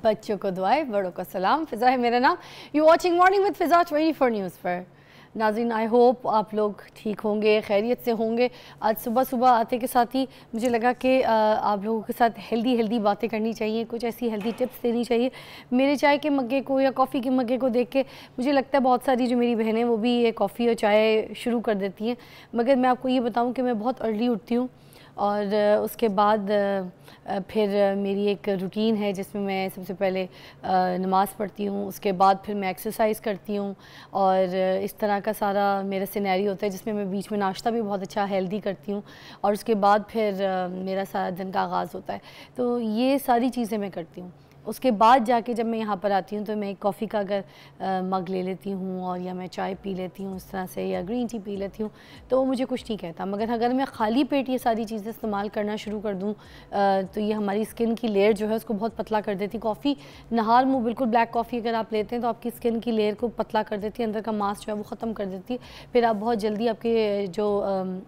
बच्चों को दुआएं, बड़ों को सलाम। फ़िज़ा है मेरा नाम। You watching morning with Fiza 24 news पर। नाज़रीन, आई होप आप लोग ठीक होंगे, खैरियत से होंगे। आज सुबह सुबह आते के साथ ही मुझे लगा कि आप लोगों के साथ हेल्दी बातें करनी चाहिए, कुछ ऐसी हेल्दी टिप्स देनी चाहिए। मेरे चाय के मग्गे को या कॉफ़ी के मग्गे को देख के मुझे लगता है बहुत सारी जो मेरी बहनें वो भी ये कॉफ़ी और चाय शुरू कर देती हैं, मगर मैं आपको ये बताऊँ कि मैं बहुत अर्ली उठती हूँ और उसके बाद फिर मेरी एक रूटीन है जिसमें मैं सबसे पहले नमाज़ पढ़ती हूँ, उसके बाद फिर मैं एक्सरसाइज करती हूँ और इस तरह का सारा मेरा सिनेरियो होता है जिसमें मैं बीच में नाश्ता भी बहुत अच्छा हेल्दी करती हूँ और उसके बाद फिर मेरा सारा दिन का आगाज़ होता है। तो ये सारी चीज़ें मैं करती हूँ। उसके बाद जाके जब मैं यहाँ पर आती हूँ तो मैं एक कॉफ़ी का अगर मग ले लेती हूँ और या मैं चाय पी लेती हूँ इस तरह से, या ग्रीन टी पी लेती हूँ, तो वो मुझे कुछ नहीं कहता। मगर अगर मैं खाली पेट ये सारी चीज़ें इस्तेमाल करना शुरू कर दूँ तो ये हमारी स्किन की लेयर जो है उसको बहुत पतला कर देती। कॉफ़ी नहार मुँह बिल्कुल ब्लैक कॉफ़ी अगर आप लेते हैं तो आपकी स्किन की लेयर को पतला कर देती है, अंदर का मांस जो है वो ख़त्म कर देती है। फिर आप बहुत जल्दी आपके जो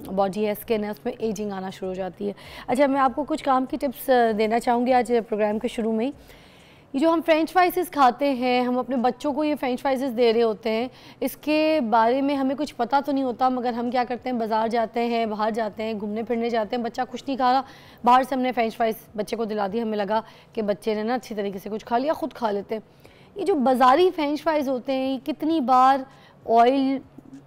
बॉडी है, स्किन है, उसमें एजिंग आना शुरू हो जाती है। अच्छा, मैं आपको कुछ काम की टिप्स देना चाहूँगी आज प्रोग्राम के शुरू में ही। ये जो हम फ्रेंच फ्राइज़ खाते हैं, हम अपने बच्चों को ये फ्रेंच फ्राइज़ दे रहे होते हैं, इसके बारे में हमें कुछ पता तो नहीं होता, मगर हम क्या करते हैं, बाज़ार जाते हैं, बाहर जाते हैं, घूमने फिरने जाते हैं, बच्चा कुछ नहीं खा रहा, बाहर से हमने फ्रेंच फ्राइज़ बच्चे को दिला दी, हमें लगा कि बच्चे ने ना अच्छी तरीके से कुछ खा लिया, ख़ुद खा लेते हैं। ये जो बाज़ारी फ्रेंच फ्राइज़ होते हैं, ये कितनी बार ऑयल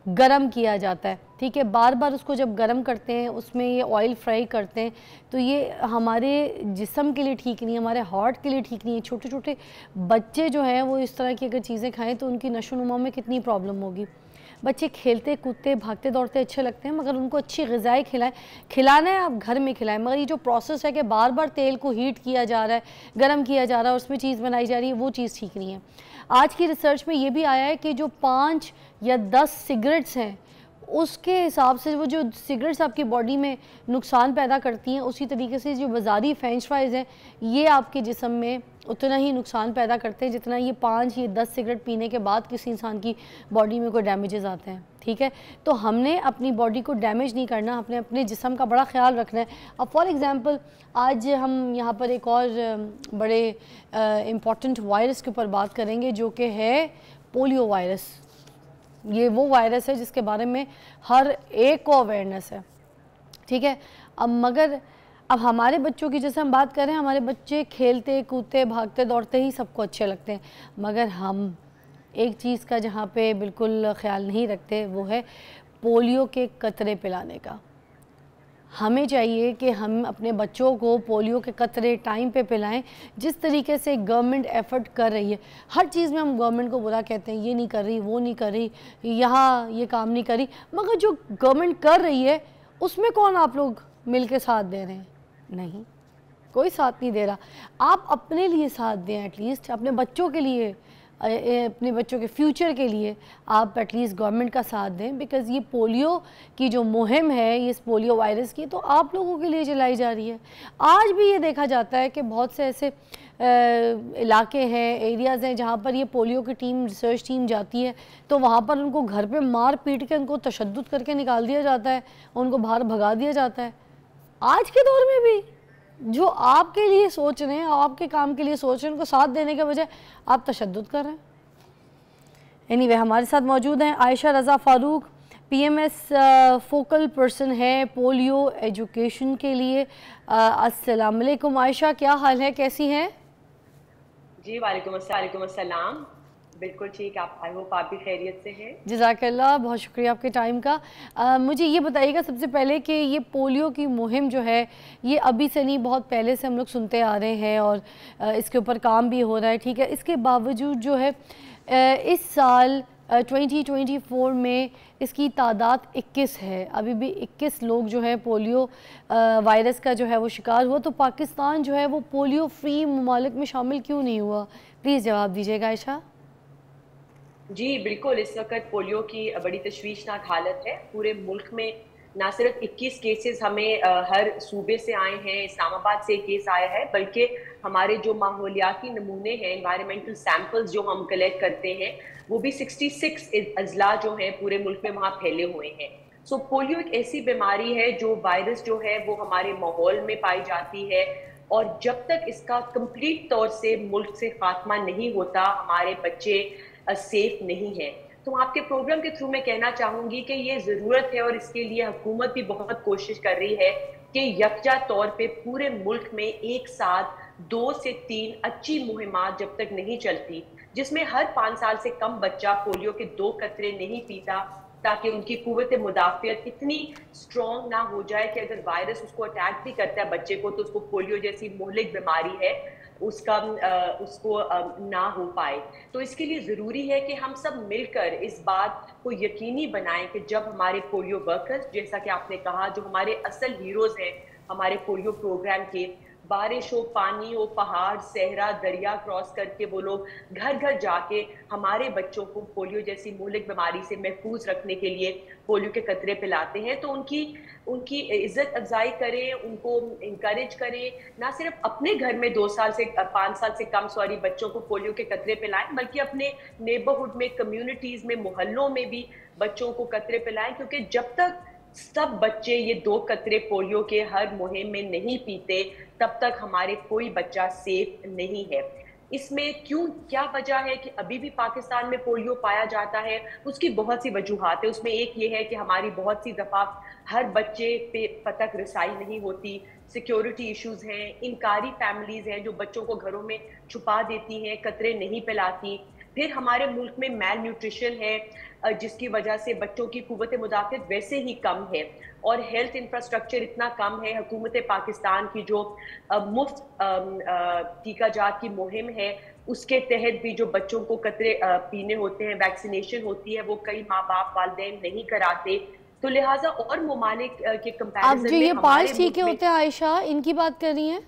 गरम किया जाता है, ठीक है, बार बार उसको जब गरम करते हैं उसमें ये ऑयल फ्राई करते हैं, तो ये हमारे जिस्म के लिए ठीक नहीं है, हमारे हार्ट के लिए ठीक नहीं है। छोटे छोटे बच्चे जो हैं वो इस तरह की अगर चीज़ें खाएं तो उनकी नशो-नुमा में कितनी प्रॉब्लम होगी। बच्चे खेलते कूदते भागते दौड़ते अच्छे लगते हैं, मगर उनको अच्छी ग़िज़ाएँ खिलाएं। खिलाना है आप घर में खिलाएं, मगर ये जो प्रोसेस है कि बार बार तेल को हीट किया जा रहा है, गर्म किया जा रहा है, उसमें चीज़ बनाई जा रही है, वो चीज़ ठीक नहीं है। आज की रिसर्च में ये भी आया है कि जो 5 या 10 सिगरेट्स हैं उसके हिसाब से वो जो सिगरेट्स आपकी बॉडी में नुकसान पैदा करती हैं, उसी तरीके से जो बाज़ारी फ्रेंच फ्राइज़ हैं ये आपके जिस्म में उतना ही नुकसान पैदा करते हैं जितना ये 5 या 10 सिगरेट पीने के बाद किसी इंसान की बॉडी में कोई डैमेजेस आते हैं, ठीक है। तो हमने अपनी बॉडी को डैमेज नहीं करना, हमने अपने जिस्म का बड़ा ख्याल रखना है। अब फॉर एग्ज़ाम्पल आज हम यहाँ पर एक और बड़े इम्पॉर्टेंट वायरस के ऊपर बात करेंगे जो कि है पोलियो वायरस। ये वो वायरस है जिसके बारे में हर एक को अवेयरनेस है, ठीक है। अब हमारे बच्चों की जैसे हम बात करें, हमारे बच्चे खेलते कूदते भागते दौड़ते ही सबको अच्छे लगते हैं, मगर हम एक चीज़ का जहाँ पे बिल्कुल ख्याल नहीं रखते वो है पोलियो के कतरे पिलाने का। हमें चाहिए कि हम अपने बच्चों को पोलियो के कतरे टाइम पे पिलाएं। जिस तरीके से गवर्नमेंट एफ़र्ट कर रही है, हर चीज़ में हम गवर्नमेंट को बुरा कहते हैं, ये नहीं कर रही, वो नहीं कर रही, यहाँ ये काम नहीं कर रही, मगर जो गवर्नमेंट कर रही है उसमें कौन आप लोग मिल के साथ दे रहे हैं? नहीं, कोई साथ नहीं दे रहा। आप अपने लिए साथ दें, एटलीस्ट अपने बच्चों के लिए, अपने बच्चों के फ्यूचर के लिए आप एटलीस्ट गवर्नमेंट का साथ दें, बिकॉज़ ये पोलियो की जो मुहिम है, ये इस पोलियो वायरस की, तो आप लोगों के लिए चलाई जा रही है। आज भी ये देखा जाता है कि बहुत से ऐसे इलाके हैं, एरियाज़ हैं जहाँ पर ये पोलियो की टीम, रिसर्च टीम जाती है तो वहाँ पर उनको घर पे मार पीट के उनको तशद्दुद करके निकाल दिया जाता है, उनको बाहर भगा दिया जाता है। आज के दौर में भी जो आपके लिए सोच रहे हैं, आपके काम के लिए सोच रहे हैं, उनको साथ देने के बजाय आप तशद्दुद कर रहे हैं। एनीवे, हमारे साथ मौजूद हैं आयशा रज़ा फ़ारूक, पीएमएस फोकल पर्सन है पोलियो एजुकेशन के लिए। अस्सलाम वालेकुम आयशा, क्या हाल है, कैसी हैं? जी वालेकुम अस्सलाम। बिल्कुल ठीक, आप, आई होप आप भी खैरियत से हैं। जज़ाकल्लाह, बहुत शुक्रिया आपके टाइम का। मुझे ये बताइएगा सबसे पहले कि ये पोलियो की मुहिम जो है ये अभी से नहीं, बहुत पहले से हम लोग सुनते आ रहे हैं और इसके ऊपर काम भी हो रहा है, ठीक है। इसके बावजूद जो है इस साल 2024 में इसकी तादाद 21 है, अभी भी 21 लोग जो है पोलियो वायरस का जो है वो शिकार हुआ। तो पाकिस्तान जो है वो पोलियो फ्री ममालिक में शामिल क्यों नहीं हुआ? प्लीज़ जवाब दीजिएगा आयशा। जी बिल्कुल, इस वक्त पोलियो की बड़ी तशवीशनाक हालत है पूरे मुल्क में। ना सिर्फ 21 केसेस हमें हर सूबे से आए हैं, इस्लामाबाद से एक केस आया है, बल्कि हमारे जो माहौलियाती नमूने हैं, एनवायरमेंटल सैंपल्स जो हम कलेक्ट करते हैं, वो भी 66 अजला जो हैं पूरे मुल्क में वहाँ फैले हुए हैं। पोलियो एक ऐसी बीमारी है जो वायरस जो है वो हमारे माहौल में पाई जाती है, और जब तक इसका कंप्लीट तौर से मुल्क से खात्मा नहीं होता, हमारे बच्चे सेफ नहीं है। तो आपके प्रोग्राम के थ्रू मैं कहना चाहूंगी कि ये जरूरत है और इसके लिए हुकूमत भी बहुत कोशिश कर रही है कि यकजा तौर पे पूरे मुल्क में एक साथ 2 से 3 अच्छी मुहिमात जब तक नहीं चलती, जिसमें हर 5 साल से कम बच्चा पोलियो के 2 कतरे नहीं पीता, ताकि उनकी कुव्वत मुदाफियत इतनी स्ट्रॉन्ग ना हो जाए कि अगर वायरस उसको अटैक भी करता है बच्चे को, तो उसको पोलियो जैसी मुहलिक बीमारी है उसका उसको ना हो पाए। तो इसके लिए जरूरी है कि हम सब मिलकर इस बात को यकीनी बनाएं कि जब हमारे पोलियो वर्कर्स, जैसा कि आपने कहा, जो हमारे असल हीरोज हैं हमारे पोलियो प्रोग्राम के, बारिश हो, पानी हो, पहाड़, सहरा, दरिया क्रॉस करके वो लोग घर घर जाके हमारे बच्चों को पोलियो जैसी मुहलिक बीमारी से महफूज रखने के लिए पोलियो के कतरे पिलाते हैं। तो उनकी उनकी इज्जत अफजाई करें, उनको इंकरेज करें, ना सिर्फ अपने घर में 2 साल से 5 साल से कम बच्चों को पोलियो के कतरे पिलाएं, बल्कि अपने नेबरहुड में, कम्युनिटीज में, मोहल्लों में भी बच्चों को कतरे पिलाएं। क्योंकि जब तक सब बच्चे ये 2 कतरे पोलियो के हर मुहिम में नहीं पीते, तब तक हमारे कोई बच्चा सेफ नहीं है। इसमें क्या वजह है कि अभी भी पाकिस्तान में पोलियो पाया जाता है? उसकी बहुत सी वजूहात है। उसमें एक ये है कि हमारी बहुत सी दफा हर बच्चे पे तक रसाई नहीं होती, सिक्योरिटी इश्यूज हैं, इनकारी फैमिलीज हैं जो बच्चों को घरों में छुपा देती हैं, कतरे नहीं पिलाती। फिर हमारे मुल्क में मैल न्यूट्रिशन है, जिसकी वजह से बच्चों की कुव्वत मुदाफियत वैसे ही कम है, और हेल्थ इंफ्रास्ट्रक्चर इतना कम है। हुकूमत पाकिस्तान की जो मुफ्त टीका जात की मुहिम है, उसके तहत भी जो बच्चों को कतरे पीने होते हैं, वैक्सीनेशन होती है, वो कई माँ बाप वालिदैन नहीं कराते। तो लिहाजा और ममालिक के अब कंपैरिजन जो में ये हमारे 5 मुल्क टीके में, होते हैं आयशा, इनकी बात कर रही हैं?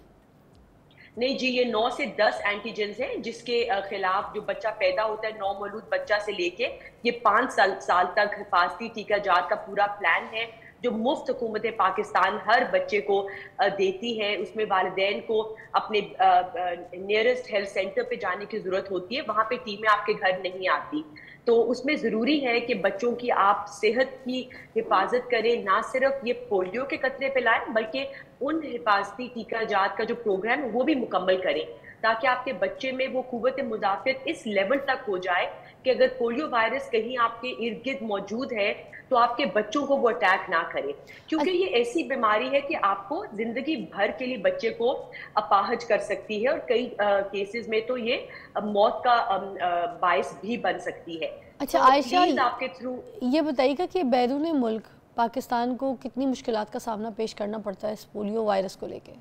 नहीं जी, ये 9 से 10 एंटीजेंस हैं जिसके खिलाफ जो बच्चा पैदा होता है, नौ मौलूद बच्चा से लेके ये 5 साल तक हिफाजती टीका जात का पूरा प्लान है जो मुफ्त हुकूमत पाकिस्तान हर बच्चे को देती है। उसमें वालिदैन को अपने नियरेस्ट हेल्थ सेंटर पे जाने की जरूरत होती है, वहां पे टीमें आपके घर नहीं आती। तो उसमें जरूरी है कि बच्चों की आप सेहत की हिफाजत करें, ना सिर्फ ये पोलियो के कतरे पिलाएं, बल्कि उन हिफाजती टीका जात का जो प्रोग्राम है वो भी मुकम्मल करें, ताकि आपके बच्चे में वो कुव्वत मुदाफियत इस लेवल तक हो जाए कि अगर पोलियो वायरस कहीं आपके इर्द गिर्द मौजूद है तो आपके बच्चों को वो अटैक ना करे। क्योंकि ये ऐसी बीमारी है कि आपको जिंदगी भर के लिए बच्चे को अपाहज कर सकती है, और कई केसेस में तो ये मौत का बायस भी बन सकती है। अच्छा तो आयशा, प्लीज आपके थ्रू ये बताइएगा कि बैरून मुल्क पाकिस्तान को कितनी मुश्किलात का सामना पेश करना पड़ता है इस पोलियो वायरस को लेके?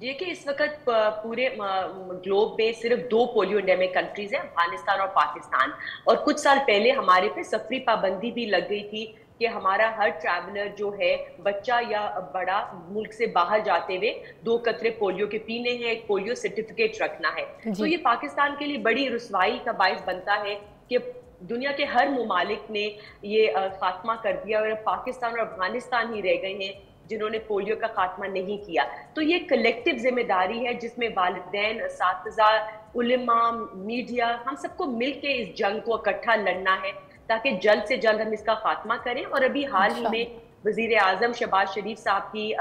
देखिए, इस वक्त पूरे ग्लोब में सिर्फ 2 पोलियो एंडेमिक कंट्रीज हैं, अफगानिस्तान और पाकिस्तान। और कुछ साल पहले हमारे पे सफरी पाबंदी भी लग गई थी कि हमारा हर ट्रैवलर जो है, बच्चा या बड़ा, मुल्क से बाहर जाते हुए 2 कतरे पोलियो के पीने हैं, एक पोलियो सर्टिफिकेट रखना है। तो ये पाकिस्तान के लिए बड़ी रुसवाई का बायस बनता है कि दुनिया के हर मुमालिक ने ये खात्मा कर दिया, और पाकिस्तान और अफगानिस्तान ही रह गए हैं जिन्होंने पोलियो का खात्मा नहीं किया। तो ये कलेक्टिव जिम्मेदारी है जिसमें वालिदैन, असातिज़ा, उलेमा, मीडिया, हम सबको मिलके इस जंग को इकट्ठा लड़ना है, ताकि जल्द से जल्द हम इसका खात्मा करें। और अभी हाल ही में वजीर आजम शहबाज शरीफ साहब की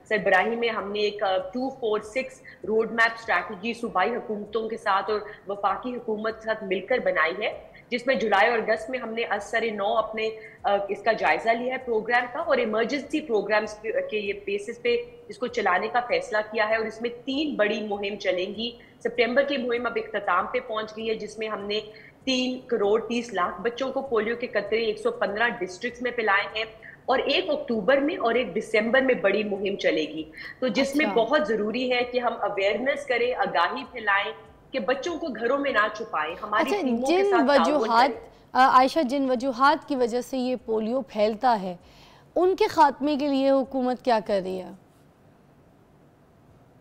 सरबराही में हमने एक 246 रोड मैप स्ट्रैटेजी सूबाई हुकूमतों के साथ और वफाकी हुकूमत के साथ मिलकर बनाई है, जिसमें जुलाई और अगस्त में हमने असर नौ अपने इसका जायजा लिया है प्रोग्राम का, और इमरजेंसी प्रोग्राम्स के ये बेसिस पे इसको चलाने का फैसला किया है। और इसमें 3 बड़ी मुहिम चलेंगी। सितंबर की मुहिम अब इख्तिताम पे पहुंच गई है, जिसमें हमने 3 करोड़ 30 लाख बच्चों को पोलियो के कतरे 115 डिस्ट्रिक्ट्स में पिलाए हैं, और 1 अक्टूबर में और 1 दिसंबर में बड़ी मुहिम चलेगी। तो जिसमें बहुत जरूरी है कि हम अवेयरनेस करें, आगाही फैलाएं कि बच्चों को घरों में ना छुपाएं। हमारी टीमों के साथ वजूहात आयशा, जिन वजूहात की वजह से ये पोलियो फैलता है, उनके खात्मे के लिए हुकूमत क्या कर रही है?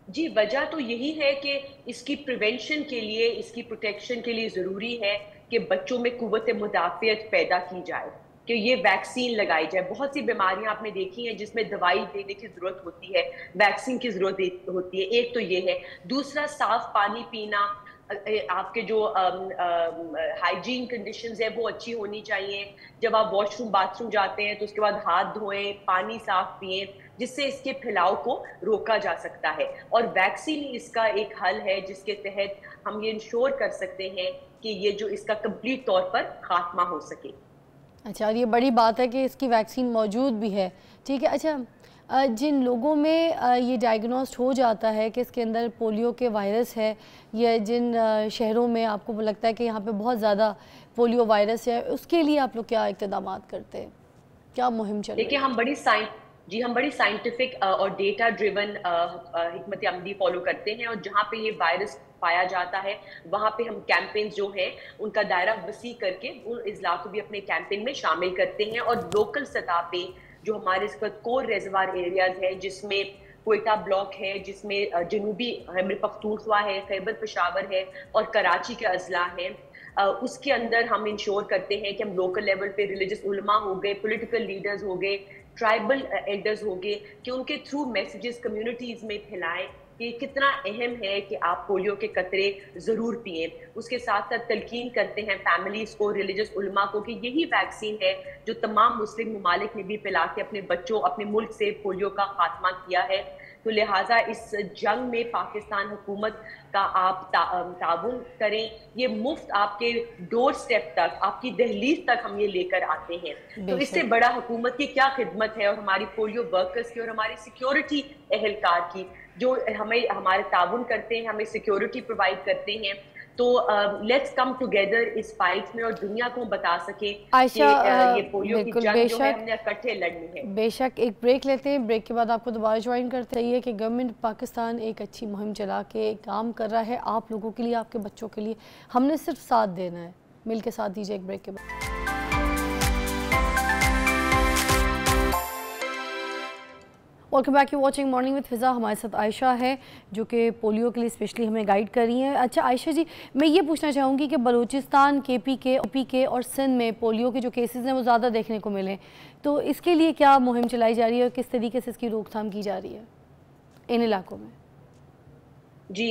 जी, वजह तो यही है कि इसकी प्रिवेंशन के लिए, इसकी प्रोटेक्शन के लिए जरूरी है कि बच्चों में कुव्वत मुदाफियत पैदा की जाए, कि ये वैक्सीन लगाई जाए। बहुत सी बीमारियां आपने देखी हैं जिसमें दवाई देने की जरूरत होती है, वैक्सीन की जरूरत होती है। एक तो ये है। दूसरा, साफ पानी पीना, आपके जो हाइजीन कंडीशंस है वो अच्छी होनी चाहिए। जब आप वॉशरूम बाथरूम जाते हैं तो उसके बाद हाथ धोएं, पानी साफ पिएं। जिससे इसके फैलाव को रोका जा सकता है। और वैक्सीन इसका एक हल है जिसके तहत हम ये इंश्योर कर सकते हैं कि ये जो इसका कंप्लीट तौर पर खात्मा हो सके। अच्छा, और ये बड़ी बात है कि इसकी वैक्सीन मौजूद भी है। ठीक है। अच्छा, जिन लोगों में ये डायग्नोस्ट हो जाता है कि इसके अंदर पोलियो के वायरस है, या जिन शहरों में आपको लगता है कि यहाँ पे बहुत ज़्यादा पोलियो वायरस है, उसके लिए आप लोग क्या इक़दाम करते हैं, क्या मुहिम चल रही है? देखिए, हम बड़ी साइंटिफिक और डेटा ड्रिवन हिकमत अमली फॉलो करते हैं, और जहाँ पे ये वायरस पाया जाता है वहाँ पे हम कैंपेन्स जो है उनका दायरा वसी करके उन इजला को भी अपने कैंपेन में शामिल करते हैं। और लोकल सतह पे जो हमारे इस वक्त कोर रेजरवार एरियाज है, जिसमें क्वेटा ब्लॉक है, जिसमें जनूबी खैबर पख्तूनख्वा है, खैबर पेशावर है और कराची के अजला है, उसके अंदर हम इंश्योर करते हैं कि हम लोकल लेवल पे रिलीजियस उलमा हो गए, पॉलिटिकल लीडर्स हो गए, ट्राइबल एल्डर्स हो गए, कि उनके थ्रू मैसेजेस कम्युनिटीज में फैलाएं कि कितना अहम है कि आप पोलियो के कतरे जरूर पिए। उसके साथ साथ तलकीन करते हैं फैमिलीज को, रिलीजियस उलमा को, कि यही वैक्सीन है जो तमाम मुस्लिम ममालिक ने भी पिला के अपने बच्चों, अपने मुल्क से पोलियो का खात्मा किया है। तो लिहाजा इस जंग में पाकिस्तान हुकूमत का आप ताउन करें। ये मुफ्त आपके डोर स्टेप तक, आपकी दहलीज तक हम ये लेकर आते हैं। तो इससे बड़ा हुकूमत की क्या खिदमत है, और हमारी पोलियो वर्कर्स की और हमारी सिक्योरिटी एहलकार की, जो हमें हमारे ताउन करते हैं, हमें सिक्योरिटी प्रोवाइड करते हैं। तो लेट्स कम टुगेदर इस फाइट में, और दुनिया को बता सके कि ये पोलियो की जंग जो है हमने इकट्ठे लड़नी है। बेशक। एक ब्रेक लेते हैं, ब्रेक के बाद आपको दोबारा ज्वाइन करते रहिए कि गवर्नमेंट पाकिस्तान एक अच्छी मुहिम चला के काम कर रहा है आप लोगों के लिए, आपके बच्चों के लिए। हमने सिर्फ साथ देना है, मिल के साथ दीजिए एक ब्रेक के बाद। Welcome back, you watching morning with Fiza. हमारे साथ आयशा है जो कि पोलियो के लिए स्पेशली हमें गाइड कर रही हैं। अच्छा आयशा जी, मैं ये पूछना चाहूँगी कि बलूचिस्तान, KPK और सिंध में पोलियो के जो केसेस हैं वो ज़्यादा देखने को मिले, तो इसके लिए क्या मुहिम चलाई जा रही है और किस तरीके से इसकी रोकथाम की जा रही है इन इलाकों में? जी,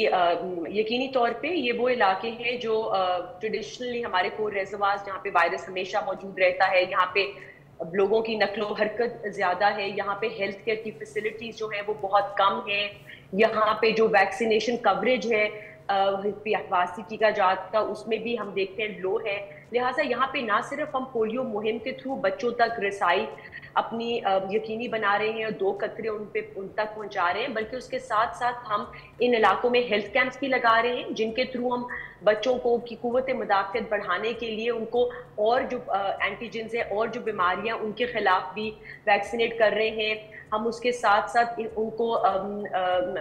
यकीनी तौर पे ये वो इलाके हैं जो ट्रेडिशनली हमारे कोर रेजर्वायर्स, जहाँ पे वायरस हमेशा मौजूद रहता है, यहाँ पे लोगों की नकलो हरकत ज्यादा है, यहाँ पे हेल्थ केयर की फैसिलिटीज जो है वो बहुत कम है, यहाँ पे जो वैक्सीनेशन कवरेज है वासी टीका जात का उसमें भी हम देखते हैं लो है। लिहाजा यहाँ पे ना सिर्फ हम पोलियो मुहिम के थ्रू बच्चों तक रसाई अपनी यकीनी बना रहे हैं और 2 कतरे उन तक पहुंचा रहे हैं, बल्कि उसके साथ साथ हम इन इलाकों में हेल्थ कैंप्स भी लगा रहे हैं, जिनके थ्रू हम बच्चों को की कुव्वत मुदाफ़त बढ़ाने के लिए उनको और जो एंटीजेंस है और जो बीमारियां उनके खिलाफ भी वैक्सीनेट कर रहे हैं। हम उसके साथ साथ उनको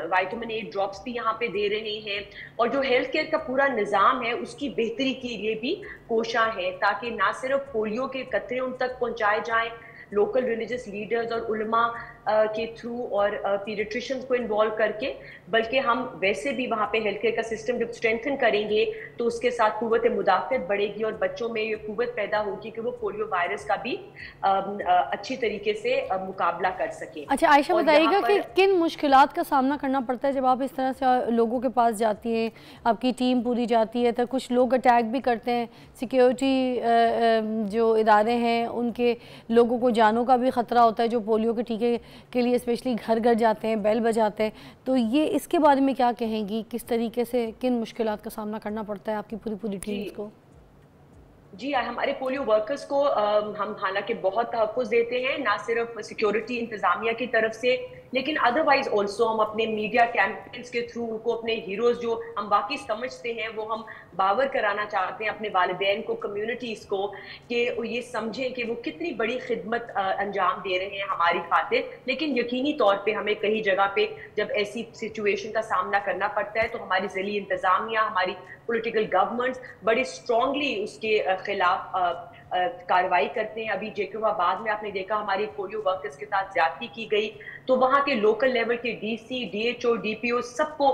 विटामिन ए ड्रॉप्स भी यहाँ पे दे रहे हैं, और जो हेल्थ केयर का पूरा निज़ाम है उसकी बेहतरी के लिए भी कोशिश है, ताकि ना सिर्फ पोलियो के कतरे उन तक पहुँचाए जाएँ, लोकल रिलीजियस लीडर्स और उलमा के थ्रू और पीडियाट्रिशियंस को इन्वॉल्व करके, बल्कि हम वैसे भी वहाँ पे हेल्थ केयर का सिस्टम जब स्ट्रेंथन करेंगे तो उसके साथ कुव्वत मुदाफ़त बढ़ेगी और बच्चों में ये कुव्वत पैदा होगी कि वो पोलियो वायरस का भी अच्छी तरीके से मुकाबला कर सके। अच्छा आयशा, बताइएगा कि किन मुश्किलात का सामना करना पड़ता है जब आप इस तरह से लोगों के पास जाती हैं, आपकी टीम पूरी जाती है, तो कुछ लोग अटैक भी करते हैं, सिक्योरिटी जो इदारे हैं उनके लोगों को जानों का भी ख़तरा होता है जो पोलियो के टीके के लिए स्पेशली घर घर जाते हैं, बेल बजाते हैं, तो ये इसके बारे में क्या कहेंगी, किस तरीके से किन मुश्किलात का सामना करना पड़ता है आपकी पूरी टीम्स को? जी, हमारे पोलियो वर्कर्स को हम हालांकि बहुत तहफ़्फ़ुज़ देते हैं, ना सिर्फ सिक्योरिटी इंतज़ामिया की तरफ से, लेकिन अदरवाइज ऑल्सो हम अपने मीडिया कैंपेन्स के थ्रू उनको अपने हीरोज़ जो हम वाकई समझते हैं वो हम बावर कराना चाहते हैं अपने वालिदैन को, कम्युनिटीज़ को, कि ये समझें कि वो कितनी बड़ी खिदमत अंजाम दे रहे हैं हमारी खातिर। लेकिन यकीनी तौर पे हमें कई जगह पे जब ऐसी सिचुएशन का सामना करना पड़ता है तो हमारी ज़िली इंतज़ामिया, हमारी पॉलिटिकल गवर्नमेंट्स बड़ी स्ट्रॉन्गली उसके खिलाफ कार्रवाई करते हैं। अभी जैकोबाबाद में आपने देखा हमारी पोलियो वर्कर्स के साथ ज्यादती की गई, तो वहाँ के लोकल लेवल के DC, DHO, DPO सबको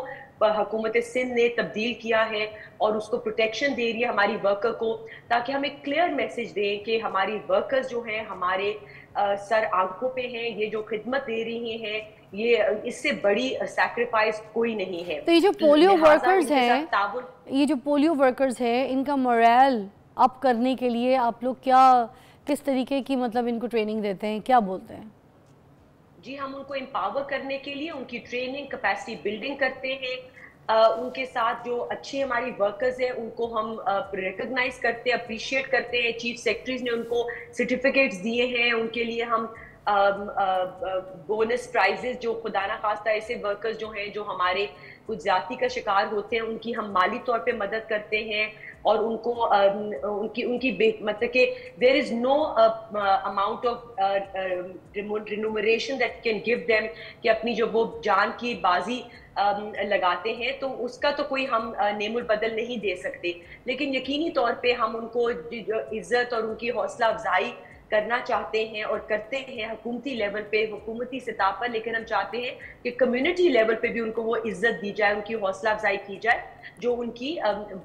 हुकूमत सिंध ने तब्दील किया है और उसको प्रोटेक्शन दे रही है हमारी वर्कर को, ताकि हम एक क्लियर मैसेज दें कि हमारी वर्कर्स जो हैं हमारे सर आंखों पे हैं, ये जो खिदमत दे रही हैं ये इससे बड़ी सैक्रिफाइस कोई नहीं है। तो ये जो पोलियो वर्कर्स हैं इनका मोरल अप करने के लिए आप लोग क्या किस तरीके की मतलब इनको ट्रेनिंग देते हैं, क्या बोलते हैं? जी, हम उनको एम्पावर करने के लिए उनकी ट्रेनिंग, कैपेसिटी बिल्डिंग करते हैं। उनके साथ जो अच्छे हमारी वर्कर्स हैं, उनको हम रिकॉग्नाइज़ करते हैं, अप्रिशिएट करते हैं। चीफ सेक्रेटरीज़ ने उनको सर्टिफिकेट्स दिए हैं, उनके लिए हम बोनस प्राइजेज़ जो खुदा ना खास्ता ऐसे वर्कर्स जो हैं, जो हमारे कुछ ज़्यादती का शिकार होते हैं, उनकी हम माली तौर पे मदद करते हैं और उनको उनकी उनकी मतलब कि there is no amount of remuneration that can give them कि अपनी जो वो जान की बाजी लगाते हैं, तो उसका तो कोई हम नेमुल बदल नहीं दे सकते। लेकिन यकीनी तौर पे हम उनको इज़्ज़त और उनकी हौसला अफ़ज़ाई करना चाहते हैं और करते हैं हुकूमती लेवल पे, हुकूमती सतह पर, लेकिन हम चाहते हैं कि कम्युनिटी लेवल पे भी उनको वो इज़्ज़त दी जाए, उनकी हौसला अफ़ज़ाई की जाए, जो उनकी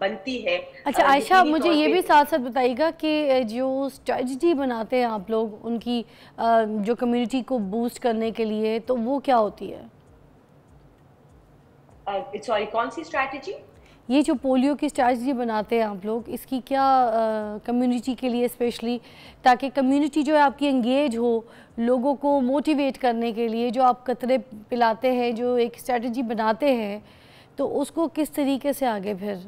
बनती है। अच्छा आयशा, यकीनी मुझे तौर ये पे भी साथ साथ बताइएगा कि जो स्ट्रेटजी बनाते हैं आप लोग उनकी जो कम्युनिटी को बूस्ट करने के लिए, तो वो क्या होती है? सॉरी, कौन सी स्ट्रैटेजी? ये जो पोलियो की स्ट्रैटेजी बनाते हैं आप लोग, इसकी क्या कम्युनिटी के लिए स्पेशली, ताकि कम्युनिटी जो है आपकी एंगेज हो, लोगों को मोटिवेट करने के लिए जो आप कतरे पिलाते हैं, जो एक स्ट्रैटेजी बनाते हैं, तो उसको किस तरीके से आगे फिर?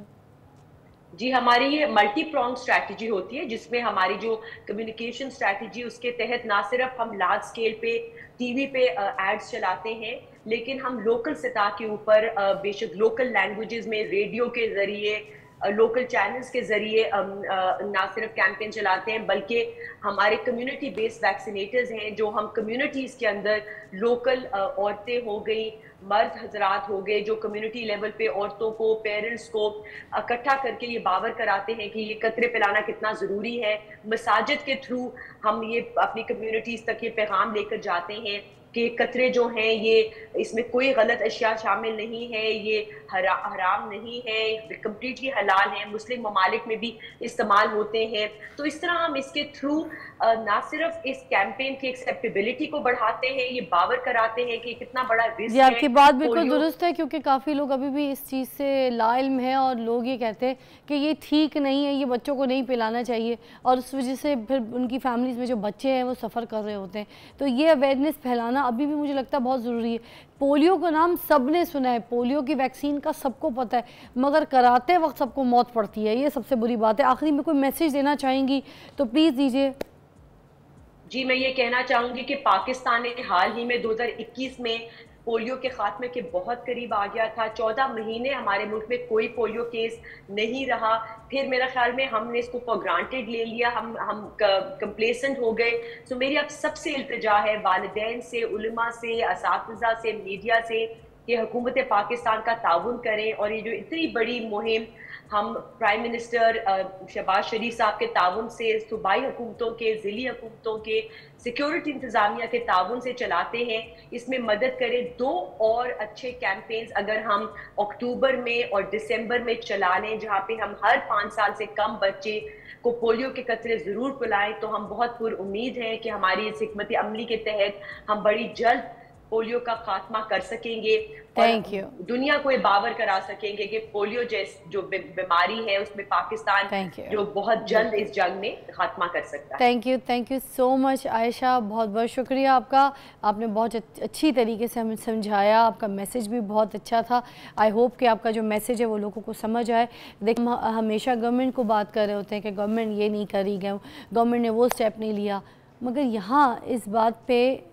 जी, हमारी ये मल्टी प्रोंग स्ट्रैटेजी होती है, जिसमें हमारी जो कम्युनिकेशन स्ट्रैटेजी, उसके तहत ना सिर्फ हम लार्ज स्केल पे टीवी पे एड्स चलाते हैं, लेकिन हम लोकल सतह के ऊपर बेशक लोकल लैंग्वेजेस में रेडियो के ज़रिए, लोकल चैनल्स के ज़रिए ना सिर्फ कैंपेन चलाते हैं, बल्कि हमारे कम्युनिटी बेस्ड वैक्सीनेटर्स हैं, जो हम कम्युनिटीज़ के अंदर लोकल औरतें हो गई, मर्द हजरात हो गए, जो कम्युनिटी लेवल पे औरतों को, पेरेंट्स को इकट्ठा करके ये बावर कराते हैं कि ये कतरे पिलाना कितना ज़रूरी है। मसाजिद के थ्रू हम ये अपनी कम्युनिटीज़ तक ये पैगाम लेकर जाते हैं कि कतरे जो हैं, ये इसमें कोई गलत अशिया शामिल नहीं है, ये हराम नहीं है, कंप्लीटली हलाल है, मुस्लिम ममालिक में भी इस्तेमाल होते हैं। तो इस तरह हम इसके थ्रू ना सिर्फ इस कैंपेन की एक्सेप्टेबिलिटी को बढ़ाते हैं, ये बावर कराते हैं कि कितना बड़ा रिस्क जी, है आपकी बात बिल्कुल पोलियो। दुरुस्त है, क्योंकि काफ़ी लोग अभी भी इस चीज़ से लाइल्म हैं और लोग ये कहते हैं कि ये ठीक नहीं है, ये बच्चों को नहीं पिलाना चाहिए, और उस वजह से फिर उनकी फैमिलीज़ में जो बच्चे हैं वो सफ़र कर रहे होते हैं। तो ये अवेयरनेस फैलाना अभी भी मुझे लगता है बहुत ज़रूरी है। पोलियो का नाम सब ने सुना है, पोलियो की वैक्सीन का सबको पता है, मगर कराते वक्त सबको मौत पड़ती है, ये सबसे बुरी बात है। आखिरी में कोई मैसेज देना चाहेंगी तो प्लीज़ दीजिए। जी, मैं ये कहना चाहूँगी कि पाकिस्तान ने हाल ही में 2021 में पोलियो के खात्मे के बहुत करीब आ गया था। 14 महीने हमारे मुल्क में कोई पोलियो केस नहीं रहा। फिर मेरा ख़्याल में हमने इसको फॉर ग्रांटेड ले लिया, हम कंप्लेसेंट हो गए। सो मेरी अब सबसे इल्तिजा है वालिदैन से, उलमा से, असातिज़ा से, मीडिया से, कि हुकूमत पाकिस्तान का ताउन करें और ये जो इतनी बड़ी मुहिम हम प्राइम मिनिस्टर शहबाज शरीफ साहब के ताउन से, सूबाई हुकूमतों के, ज़िली हुकूमतों के, सिक्योरिटी इंतज़ामिया के ताउन से चलाते हैं, इसमें मदद करें। 2 और अच्छे कैंपेन्स अगर हम अक्टूबर में और दिसंबर में चला लें, जहाँ पे हम हर 5 साल से कम बच्चे को पोलियो के कतरे ज़रूर पिलाएं, तो हम बहुत पुरउम्मीद हैं कि हमारी इस हिकमत अमली के तहत हम बड़ी जल्द पोलियो का खात्मा कर सकेंगे और दुनिया को ये बावर करा सकेंगे कि पोलियो जो बीमारी है, उसमें पाकिस्तान जो बहुत जल्द इस जंग में खात्मा कर सकता है। Thank you so much Ayesha, बहुत बहुत शुक्रिया आपका। आपने बहुत अच्छी तरीके से हमें समझाया, आपका मैसेज भी बहुत अच्छा था। आई होप कि आपका जो मैसेज है वो लोगों को समझ आए। देखिए, हम हमेशा गवर्नमेंट को बात कर रहे होते हैं कि गवर्नमेंट ये नहीं करी, गवर्नमेंट ने वो स्टेप नहीं लिया, मगर यहाँ इस बात पर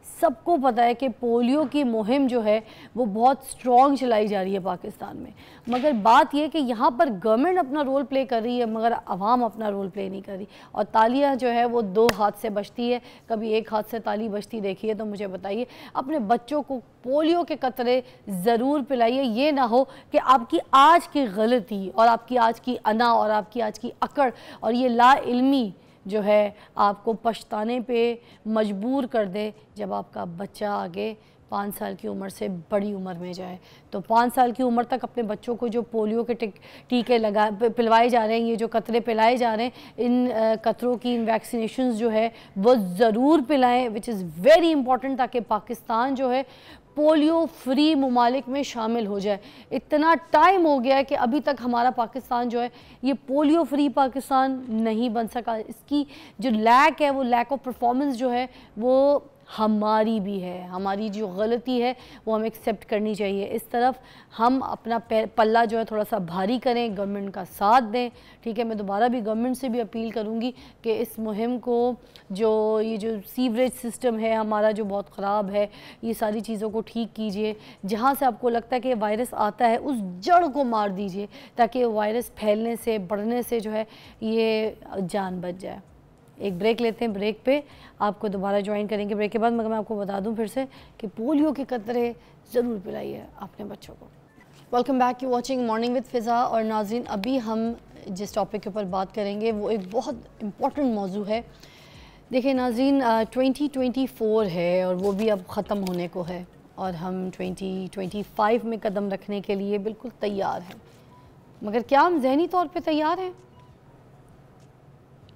सबको पता है कि पोलियो की मुहिम जो है वो बहुत स्ट्रॉन्ग चलाई जा रही है पाकिस्तान में, मगर बात यह कि यहाँ पर गवर्नमेंट अपना रोल प्ले कर रही है, मगर आवाम अपना रोल प्ले नहीं कर रही। और तालियां जो है वो 2 हाथ से बजती है, कभी एक हाथ से ताली बजती देखी है तो मुझे बताइए। अपने बच्चों को पोलियो के कतरे ज़रूर पिलाइए। ये ना हो कि आपकी आज की गलती और आपकी आज की अना और आपकी आज की अकड़ और ये लाइल्मी जो है आपको पछताने पे मजबूर कर दे जब आपका बच्चा आगे 5 साल की उम्र से बड़ी उम्र में जाए। तो 5 साल की उम्र तक अपने बच्चों को जो पोलियो के टीके पिलवाए जा रहे हैं, ये जो कतरे पिलाए जा रहे हैं, इन कतरों की, इन वैक्सीनेशंस जो है वो ज़रूर पिलाएं, विच इज़ वेरी इंपॉर्टेंट, ताकि पाकिस्तान जो है पोलियो फ्री ममालिक में शामिल हो जाए। इतना टाइम हो गया है कि अभी तक हमारा पाकिस्तान जो है ये पोलियो फ्री पाकिस्तान नहीं बन सका। इसकी जो लैक है, वो लैक ऑफ परफॉर्मेंस जो है वो हमारी भी है, हमारी जो गलती है वो हमें एक्सेप्ट करनी चाहिए। इस तरफ हम अपना पल्ला जो है थोड़ा सा भारी करें, गवर्नमेंट का साथ दें, ठीक है। मैं दोबारा भी गवर्नमेंट से भी अपील करूँगी कि इस मुहिम को, ये जो सीवरेज सिस्टम है हमारा जो बहुत ख़राब है, ये सारी चीज़ों को ठीक कीजिए। जहाँ से आपको लगता है कि वायरस आता है उस जड़ को मार दीजिए, ताकि वायरस फैलने से, बढ़ने से जो है ये जान बच जाए। एक ब्रेक लेते हैं, ब्रेक पे आपको दोबारा ज्वाइन करेंगे ब्रेक के बाद। मगर मैं आपको बता दूं फिर से कि पोलियो के कतरे ज़रूर पिलाइए अपने बच्चों को। Welcome back, you watching morning with Fiza. और नाज़रीन, अभी हम जिस टॉपिक के ऊपर बात करेंगे वो एक बहुत इम्पॉर्टेंट मौजू है। देखिए नाज़रीन, 2024 है और वो भी अब ख़त्म होने को है, और हम 2025 में कदम रखने के लिए बिल्कुल तैयार हैं। मगर क्या हम ज़हनी तौर पे तैयार हैं?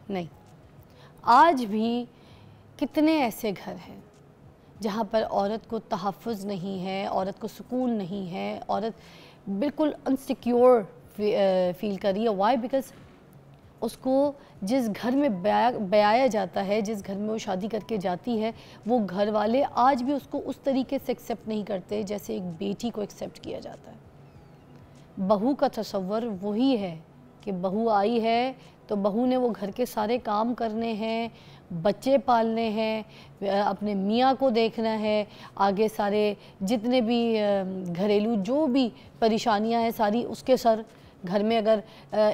नहीं। आज भी कितने ऐसे घर हैं जहाँ पर औरत को तहफ़्फ़ुज़ नहीं है, औरत को सुकून नहीं है, औरत बिल्कुल अनसिक्योर फील कर रही है। वाई? बिकॉज़ उसको जिस घर में ब्याया जाता है, जिस घर में वो शादी करके जाती है, वो घर वाले आज भी उसको उस तरीके से एक्सेप्ट नहीं करते जैसे एक बेटी को एक्सेप्ट किया जाता है। बहू का तसव्वुर वही है कि बहू आई है तो बहू ने वो घर के सारे काम करने हैं, बच्चे पालने हैं, अपने मियाँ को देखना है, आगे सारे जितने भी घरेलू जो भी परेशानियां हैं सारी उसके सर। घर में अगर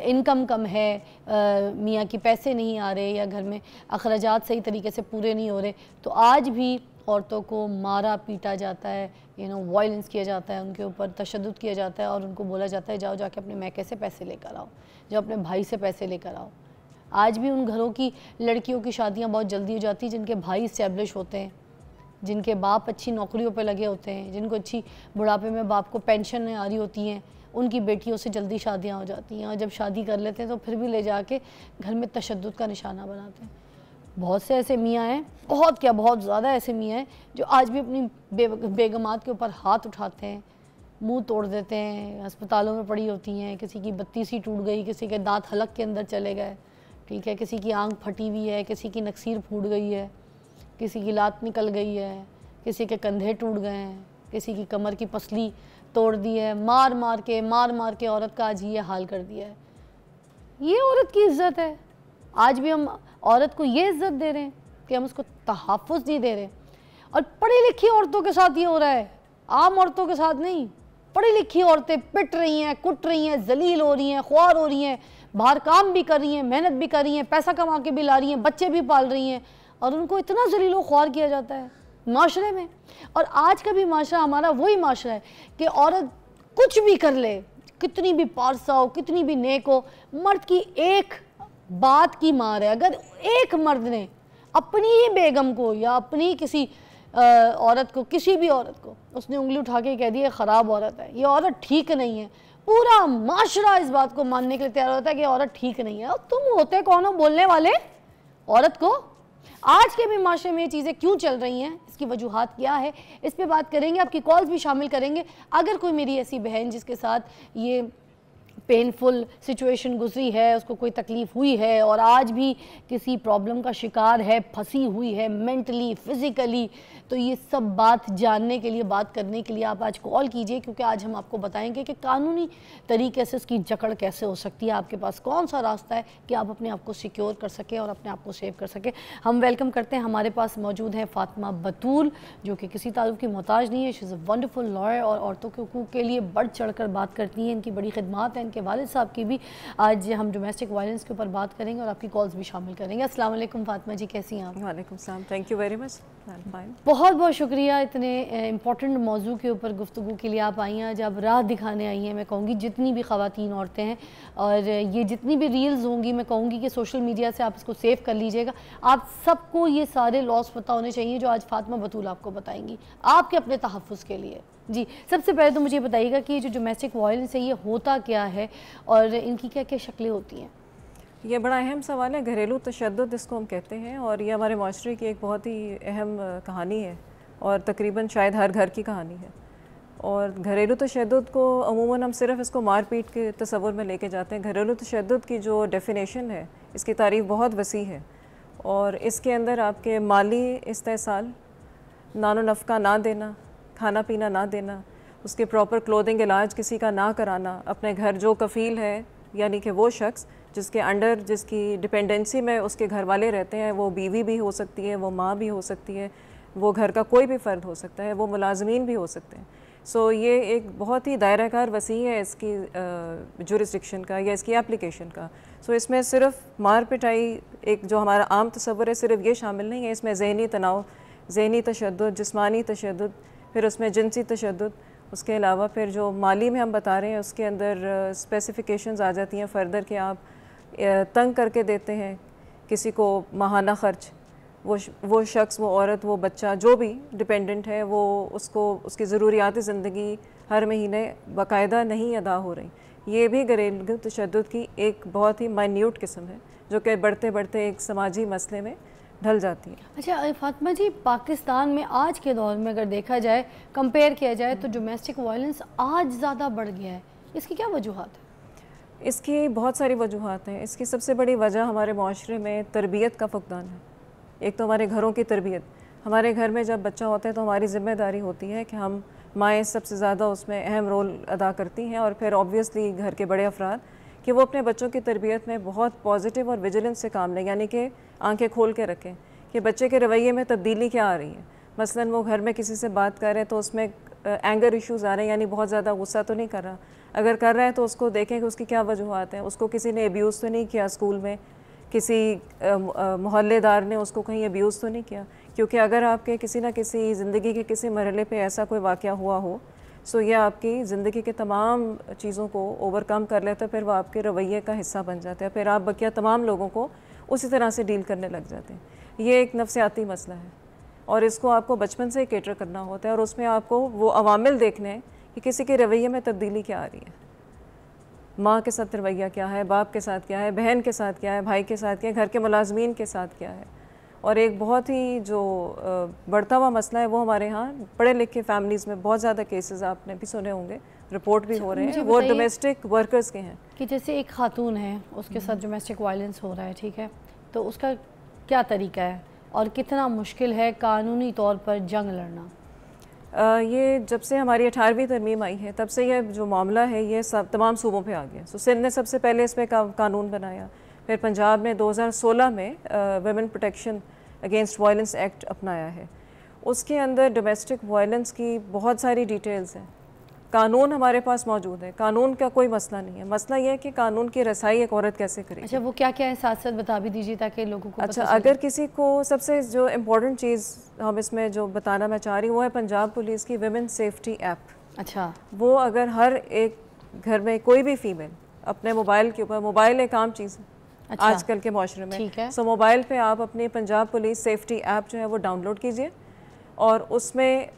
इनकम कम है, मियाँ की पैसे नहीं आ रहे, या घर में अखराजात सही तरीके से पूरे नहीं हो रहे, तो आज भी औरतों को मारा पीटा जाता है, वायलेंस किया जाता है, उनके ऊपर तशद्दुद किया जाता है, और उनको बोला जाता है जाओ जाके अपने मैके से पैसे लेकर आओ, जाओ अपने भाई से पैसे लेकर आओ। आज भी उन घरों की लड़कियों की शादियां बहुत जल्दी हो जाती हैं जिनके भाई इस्टेब्लिश होते हैं, जिनके बाप अच्छी नौकरियों पे लगे होते हैं, जिनको अच्छी बुढ़ापे में बाप को पेंशन आ रही होती हैं, उनकी बेटियों से जल्दी शादियां हो जाती हैं, और जब शादी कर लेते हैं तो फिर भी ले जाके घर में तशद्दुद का निशाना बनाते हैं। बहुत से ऐसे मियाँ हैं, बहुत क्या बहुत ज़्यादा ऐसे मियाँ हैं जो आज भी अपनी बेगमात के ऊपर हाथ उठाते हैं, मुंह तोड़ देते हैं, अस्पतालों में पड़ी होती हैं, किसी की बत्ती सी टूट गई, किसी के दांत हलक के अंदर चले गए, ठीक है, किसी की आंख फटी हुई है, किसी की नक्सीर फूट गई है, किसी की लात निकल गई है, किसी के कंधे टूट गए हैं, किसी की कमर की पसली तोड़ दी है, मार मार के औरत का आज ये हाल कर दिया है। ये औरत की इज्जत है। आज भी हम औरत को ये इज्जत दे रहे हैं कि हम उसको तहफ़्फ़ुज़ नहीं दे रहे। और पढ़ी लिखी औरतों के साथ ये हो रहा है, आम औरतों के साथ नहीं। पढ़ी लिखी औरतें पिट रही हैं, कुट रही हैं, जलील हो रही हैं, ख्वार हो रही हैं, बाहर काम भी कर रही हैं, मेहनत भी कर रही हैं, पैसा कमा के भी ला रही हैं, बच्चे भी पाल रही हैं, और उनको इतना जलील व ख्वार किया जाता है माशरे में। और आज का भी माशरा हमारा वही माशरा है कि औरत कुछ भी कर ले, कितनी भी पारसा हो, कितनी भी नेक हो, मर्द की एक बात की मार है। अगर एक मर्द ने अपनी ही बेगम को या अपनी किसी औरत को, किसी भी औरत को उसने उंगली उठा के कह दी ख़राब औरत है, ये औरत ठीक नहीं है, पूरा माशरा इस बात को मानने के लिए तैयार होता है कि औरत ठीक नहीं है। और तुम होते कौन हो बोलने वाले औरत को? आज के भी माशरे में ये चीज़ें क्यों चल रही हैं, इसकी वजूहात क्या है, इस पे बात करेंगे, आपकी कॉल्स भी शामिल करेंगे। अगर कोई मेरी ऐसी बहन जिसके साथ ये पेनफुल सिचुएशन गुजरी है, उसको कोई तकलीफ़ हुई है और आज भी किसी प्रॉब्लम का शिकार है, फंसी हुई है मेंटली फिज़िकली, तो ये सब बात जानने के लिए, बात करने के लिए आप आज कॉल कीजिए, क्योंकि आज हम आपको बताएंगे कि कानूनी तरीके से उसकी जकड़ कैसे हो सकती है, आपके पास कौन सा रास्ता है कि आप अपने आप को सिक्योर कर सकें और अपने आप को सेव कर सकें। हम वेलकम करते हैं, हमारे पास मौजूद हैं फ़ातिमा बतूल, जो कि किसी ताल्लुक़ की मोहताज नहीं है। She is a wonderful lawyer और औरतों के हुकूक़ के लिए बढ़ चढ़ कर बात करती हैं। इनकी बड़ी खिदमात है, इनके वालिद साहब की भी। आज हम डोमेस्टिक वायलेंस के ऊपर बात करेंगे और आपकी कॉल्स भी शामिल करेंगे। अस्सलाम वालेकुम फ़ातिमा जी, कैसी हैं आप? वालेकुम सलाम, thank you very much, fine. बहुत बहुत शुक्रिया इतने इम्पॉर्टेंट मौजू के ऊपर गुफ्तगू के लिए आप आई हैं, आज आप राह दिखाने आई हैं। मैं कहूँगी जितनी भी ख़वातीन औरतें हैं और ये जितनी भी रील्स होंगी, मैं कहूँगी कि सोशल मीडिया से आप इसको सेव कर लीजिएगा। आप सबको ये सारे लॉस पता होने चाहिए जो आज फ़ातिमा बतूल आपको बताएंगी, आपके अपने तहफ़्फ़ुज़ के लिए। जी, सबसे पहले तो मुझे बताइएगा कि ये जो डोमेस्टिक वायलेंस है ये होता क्या है और इनकी क्या क्या शक्लें होती हैं? ये बड़ा अहम सवाल है, घरेलू तशद्दुद इसको हम कहते हैं, और ये हमारे माशरे की एक बहुत ही अहम कहानी है और तकरीबन शायद हर घर की कहानी है। और घरेलू तशद्दुद को अमूमन हम सिर्फ इसको मार पीट के तस्वुर में लेके जाते हैं। घरेलू तशद्दुद की जो डेफिनेशन है, इसकी तारीफ़ बहुत वसी है और इसके अंदर आपके माली इस्तेहसाल, नानो नफ़का ना देना, खाना पीना ना देना, उसके प्रॉपर क्लोथिंग इलाज किसी का ना कराना, अपने घर जो कफ़ील है यानी कि वो शख्स जिसके अंडर जिसकी डिपेंडेंसी में उसके घर वाले रहते हैं, वो बीवी भी हो सकती है, वो माँ भी हो सकती है, वो घर का कोई भी फ़र्द हो सकता है, वो मुलाजमीन भी हो सकते हैं। सो ये एक बहुत ही दायराकार वसी है इसकी जुरिस्डिक्शन का या इसकी एप्लीकेशन का। सो इसमें सिर्फ मार पिटाई एक जो हमारा आम तस्वर है सिर्फ ये शामिल नहीं है, इसमें ज़हनी तनाव, ज़हनी तशद्दुद, जिस्मानी तशद्दुद, फिर उसमें जिनसी तशद्दुद, उसके अलावा फिर जो माली में हम बता रहे हैं उसके अंदर स्पेसिफ़िकेशंस आ जाती हैं फ़र्दर कि आप तंग करके देते हैं किसी को माहाना ख़र्च, वो शख्स, वो औरत, वो बच्चा जो भी डिपेंडेंट है वो उसको उसकी ज़रूरियात ज़िंदगी हर महीने बाकायदा नहीं अदा हो रही। ये भी घरेलू तशद्दुद की एक बहुत ही माइन्यूट किस्म है जो कि बढ़ते बढ़ते एक समाजी मसले में ढल जाती है। अच्छा फातिमा जी, पाकिस्तान में आज के दौर में अगर देखा जाए, कंपेयर किया जाए तो डोमेस्टिक वायलेंस आज ज़्यादा बढ़ गया है, इसकी क्या वजूहत है? इसकी बहुत सारी वजूहत हैं। इसकी सबसे बड़ी वजह हमारे माशरे में तरबियत का फुकदान है। एक तो हमारे घरों की तरबियत, हमारे घर में जब बच्चा होता है तो हमारी ज़िम्मेदारी होती है कि हम माएँ सबसे ज़्यादा उसमें अहम रोल अदा करती हैं, और फिर ऑब्वियसली घर के बड़े अफराद कि वो अपने बच्चों की तरबियत में बहुत पॉजिटिव और विजिलेंस से काम लें, यानी कि आंखें खोल के रखें कि बच्चे के रवैये में तब्दीली क्या आ रही है। मसलन वो घर में किसी से बात कर रहे हैं तो उसमें एंगर इश्यूज़ आ रहे हैं, यानी बहुत ज़्यादा गुस्सा तो नहीं कर रहा, अगर कर रहा है तो उसको देखें कि उसकी क्या वजूहत हैं। उसको किसी ने अब्यूज़ तो नहीं किया, स्कूल में किसी मोहल्लेदार ने उसको कहीं अब्यूज़ तो नहीं किया, क्योंकि अगर आपके किसी ना किसी ज़िंदगी के किसी मरहले पे ऐसा कोई वाक़या हुआ हो सो ये आपकी ज़िंदगी के तमाम चीज़ों को ओवरकम कर लेता है, फिर वो आपके रवैये का हिस्सा बन जाता है, फिर आप बकिया तमाम लोगों को उसी तरह से डील करने लग जाते हैं। ये एक नफ्सियाती मसला है और इसको आपको बचपन से ही केटर करना होता है, और उसमें आपको वो अवामिल देखने हैं कि किसी के रवैये में तब्दीली क्या आ रही है, माँ के साथ रवैया क्या है, बाप के साथ क्या है, बहन के साथ क्या है, भाई के साथ क्या है, घर के मुलाजमीन के साथ क्या है। और एक बहुत ही जो बढ़ता हुआ मसला है वो हमारे यहाँ पढ़े लिखे फैमिलीज़ में बहुत ज़्यादा केसेस आपने भी सुने होंगे, रिपोर्ट भी हो रहे हैं, वो डोमेस्टिक वर्कर्स के हैं। कि जैसे एक खातून है उसके साथ डोमेस्टिक वायलेंस हो रहा है, ठीक है, तो उसका क्या तरीका है और कितना मुश्किल है कानूनी तौर पर जंग लड़ना? ये जब से हमारी 18वीं तरमीम आई है तब से ये जो मामला है ये सब तमाम सूबों पे आ गया। सो सिंध ने सबसे पहले इस पर कानून बनाया, फिर पंजाब ने 2016 में women protection against violence act अपनाया है। उसके अंदर डोमेस्टिक वायलेंस की बहुत सारी डिटेल्स हैं, कानून हमारे पास मौजूद है, कानून का कोई मसला नहीं है। मसला यह है कि कानून की रसाई एक औरत कैसे करे। अच्छा, वो क्या क्या है साथ साथ बता भी दीजिए ताकि लोगों को अच्छा, अगर किसी को सबसे जो इम्पोर्टेंट चीज़ हम इसमें जो बताना मैं चाह रही हूँ वो है पंजाब पुलिस की वुमेन सेफ्टी ऐप। अच्छा, वो अगर हर एक घर में कोई भी फीमेल अपने मोबाइल के ऊपर, मोबाइल एक आम चीज़ है अच्छा, आजकल के माशरे में, ठीक है। सो मोबाइल पे आप अपनी पंजाब पुलिस सेफ्टी ऐप जो है वो डाउनलोड कीजिए, और उसमें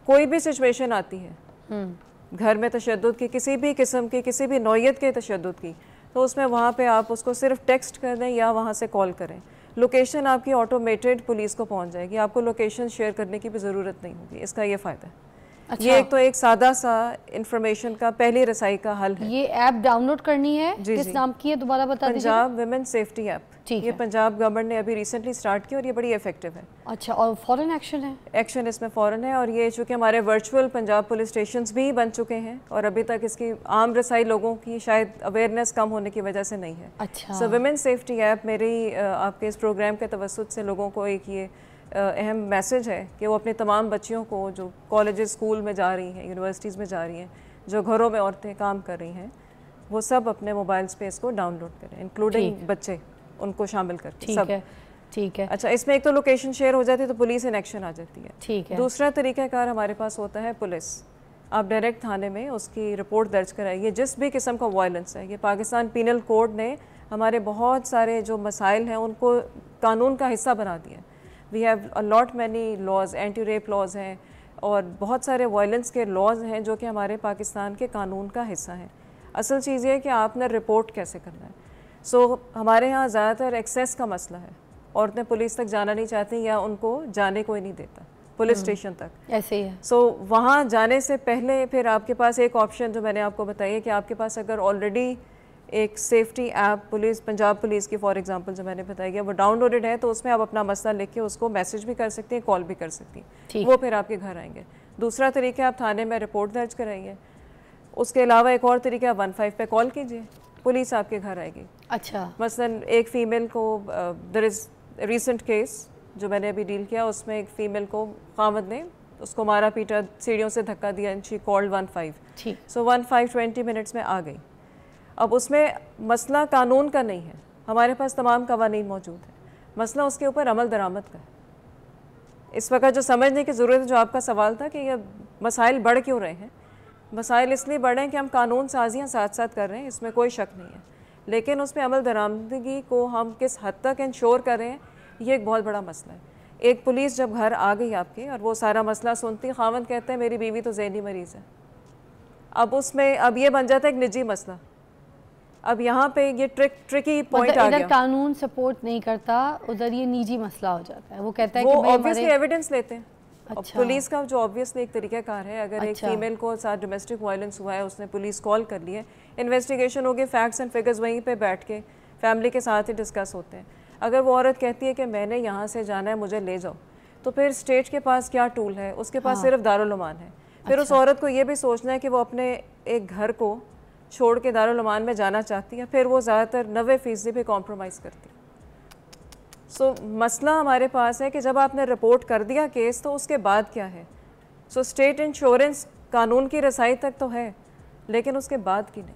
कोई भी सिचुएशन आती है घर में तशद्दुद की, किसी भी किस्म की, किसी भी नौयत के तशद्दुद की, तो उसमें वहाँ पे आप उसको सिर्फ टेक्स्ट कर दें या वहाँ से कॉल करें। लोकेशन आपकी ऑटोमेटेड पुलिस को पहुँच जाएगी, आपको लोकेशन शेयर करने की भी ज़रूरत नहीं होगी। इसका ये फ़ायदा है। अच्छा। ये एक तो एक सादा सा इंफॉर्मेशन का पहली रसाई का हल है। ये ऐप डाउनलोड करनी है, किस नाम की है दोबारा बता दीजिए? Punjab women safety app. ये पंजाब गवर्नमेंट ने अभी रिसेंटली स्टार्ट की और ये बड़ी इफेक्टिव है। अच्छा, और फौरन एक्शन है? एक्शन इसमें फ़ौरन है, और ये चूँकि हमारे वर्चुअल पंजाब पुलिस स्टेशन भी बन चुके हैं और अभी तक इसकी आम रसाई लोगों की शायद अवेयरनेस कम होने की वजह से नहीं है। अच्छा, सो वुमेन सेफ्टी ऐप मेरी आपके इस प्रोग्राम के तवस्सुत से लोगों को एक ये अहम मैसेज है कि वो अपने तमाम बच्चियों को जो कॉलेजेस स्कूल में जा रही हैं, यूनिवर्सिटीज़ में जा रही हैं, जो घरों में औरतें काम कर रही हैं, वो सब अपने मोबाइल पे इसको डाउनलोड करें, इंक्लूडिंग बच्चे, उनको शामिल करके सब। ठीक है। अच्छा, इसमें एक तो लोकेशन शेयर हो जाती है तो पुलिस इन एक्शन आ जाती है। ठीक है। दूसरा तरीक़ाकार हमारे पास होता है पुलिस, आप डायरेक्ट थाने में उसकी रिपोर्ट दर्ज कराइए जिस भी किस्म का वायलेंस है। ये पाकिस्तान पीनल कोड ने हमारे बहुत सारे जो मसाइल हैं उनको कानून का हिस्सा बना दिया। We have a lot many laws, anti rape laws हैं और बहुत सारे वायलेंस के लॉज हैं जो कि हमारे पाकिस्तान के कानून का हिस्सा हैं। असल चीज़ ये है कि आपने रिपोर्ट कैसे करना है। सो हमारे यहाँ ज़्यादातर एक्सेस का मसला है, औरतें पुलिस तक जाना नहीं चाहती या उनको जाने कोई नहीं देता पुलिस स्टेशन तक, ऐसे ही है। सो वहाँ जाने से पहले फिर आपके पास एक ऑप्शन जो मैंने आपको बताई है कि आपके पास अगर ऑलरेडी एक safety app police, Punjab police की फॉर एग्जांपल जो मैंने बताया गया, वो डाउनलोडेड है, तो उसमें आप अपना मसला लिख के उसको मैसेज भी कर सकती हैं, कॉल भी कर सकती हैं, वो फिर आपके घर आएंगे। दूसरा तरीका, आप थाने में रिपोर्ट दर्ज कराइए। उसके अलावा एक और तरीका, 15 पे कॉल कीजिए, पुलिस आपके घर आएगी। अच्छा, मसलन एक फ़ीमेल को, देयर इज़ रिसेंट केस जो मैंने अभी डील किया, उसमें एक फ़ीमेल को खामद ने उसको मारा पीटा, सीढ़ियों से धक्का दिया, and she called 15। So 15 20 minutes में आ गई। अब उसमें मसला कानून का नहीं है, हमारे पास तमाम कवानीन मौजूद है, मसला उसके ऊपर अमल दरामद का है। इस वक्त जो समझने की ज़रूरत है, जो आपका सवाल था कि ये मसाइल बढ़ क्यों रहे हैं, मसाइल इसलिए बढ़े हैं कि हम कानून साजियाँ साथ साथ कर रहे हैं, इसमें कोई शक नहीं है, लेकिन उसमें अमल दरामदगी को हम किस हद तक इंश्योर कर रहे हैं, ये एक बहुत बड़ा मसला है। एक पुलिस जब घर आ गई आपके और वो सारा मसला सुनती, खावंद कहते हैं मेरी बीवी तो ज़हनी मरीज़ है, अब उसमें अब ये बन जाता है एक निजी मसला। अब यहाँ पे ये ट्रिकी पॉइंट आ गया, इधर कानून सपोर्ट नहीं करता, उधर ये निजी मसला हो जाता है। वो कहता है वो कि भाई ऑब्वियसली एविडेंस लेते हैं। अच्छा। पुलिस का जो ऑब्वियसली एक तरीक़ाकार है, अगर एक फीमेल को साथ डोमेस्टिक वायलेंस हुआ है, उसने पुलिस कॉल कर ली है, इन्वेस्टिगेशन होगी, फैक्ट्स एंड फिगर्स वहीं पे बैठ के फैमिली के साथ ही डिस्कस होते हैं। अगर वो औरत कहती है कि मैंने यहाँ से जाना है, मुझे ले जाओ, तो फिर स्टेट के पास क्या टूल है, उसके पास सिर्फ दारुल अमान है। फिर उस औरत को ये भी सोचना है कि वो अपने एक घर को छोड़ के दारुल अमान में जाना चाहती है, फिर वो ज़्यादातर 90% पे कॉम्प्रोमाइज़ करती है। सो मसला हमारे पास है कि जब आपने रिपोर्ट कर दिया केस, तो उसके बाद क्या है। सो स्टेट इंश्योरेंस कानून की रसाई तक तो है, लेकिन उसके बाद की नहीं,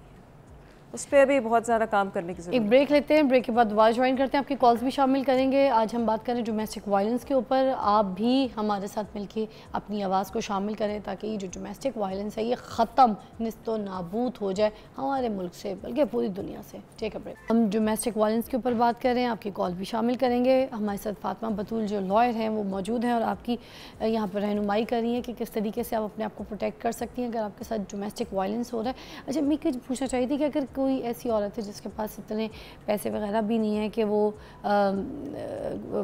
उस पर अभी बहुत ज़्यादा काम करने की ज़रूरत है। एक ब्रेक लेते हैं, ब्रेक के बाद दोबारा ज्वाइन करते हैं, आपकी कॉल्स भी शामिल करेंगे। आज हम बात करें डोमेस्टिक वायलेंस के ऊपर, आप भी हमारे साथ मिलके अपनी आवाज़ को शामिल करें ताकि ये जो डोमेस्टिक वायलेंस है ये ख़त्म, निस्तो नाबूद हो जाए हमारे मुल्क से, बल्कि पूरी दुनिया से। Take a break. हम डोमेस्टिक वायलेंस के ऊपर बात कर रहे हैं, आपकी कॉल भी शामिल करेंगे। हमारे साथ फातिमा बतूल जो लॉयर हैं वो मौजूद हैं और आपकी यहाँ पर रहनुमाई कर रही हैं कि किस तरीके से आप अपने आप को प्रोटेक्ट कर सकती हैं अगर आपके साथ डोमेस्टिक वायलेंस हो रहा है। अच्छा, मैं कुछ पूछना चाहिए थी कि अगर कोई ऐसी औरत है जिसके पास इतने पैसे वगैरह भी नहीं है कि वो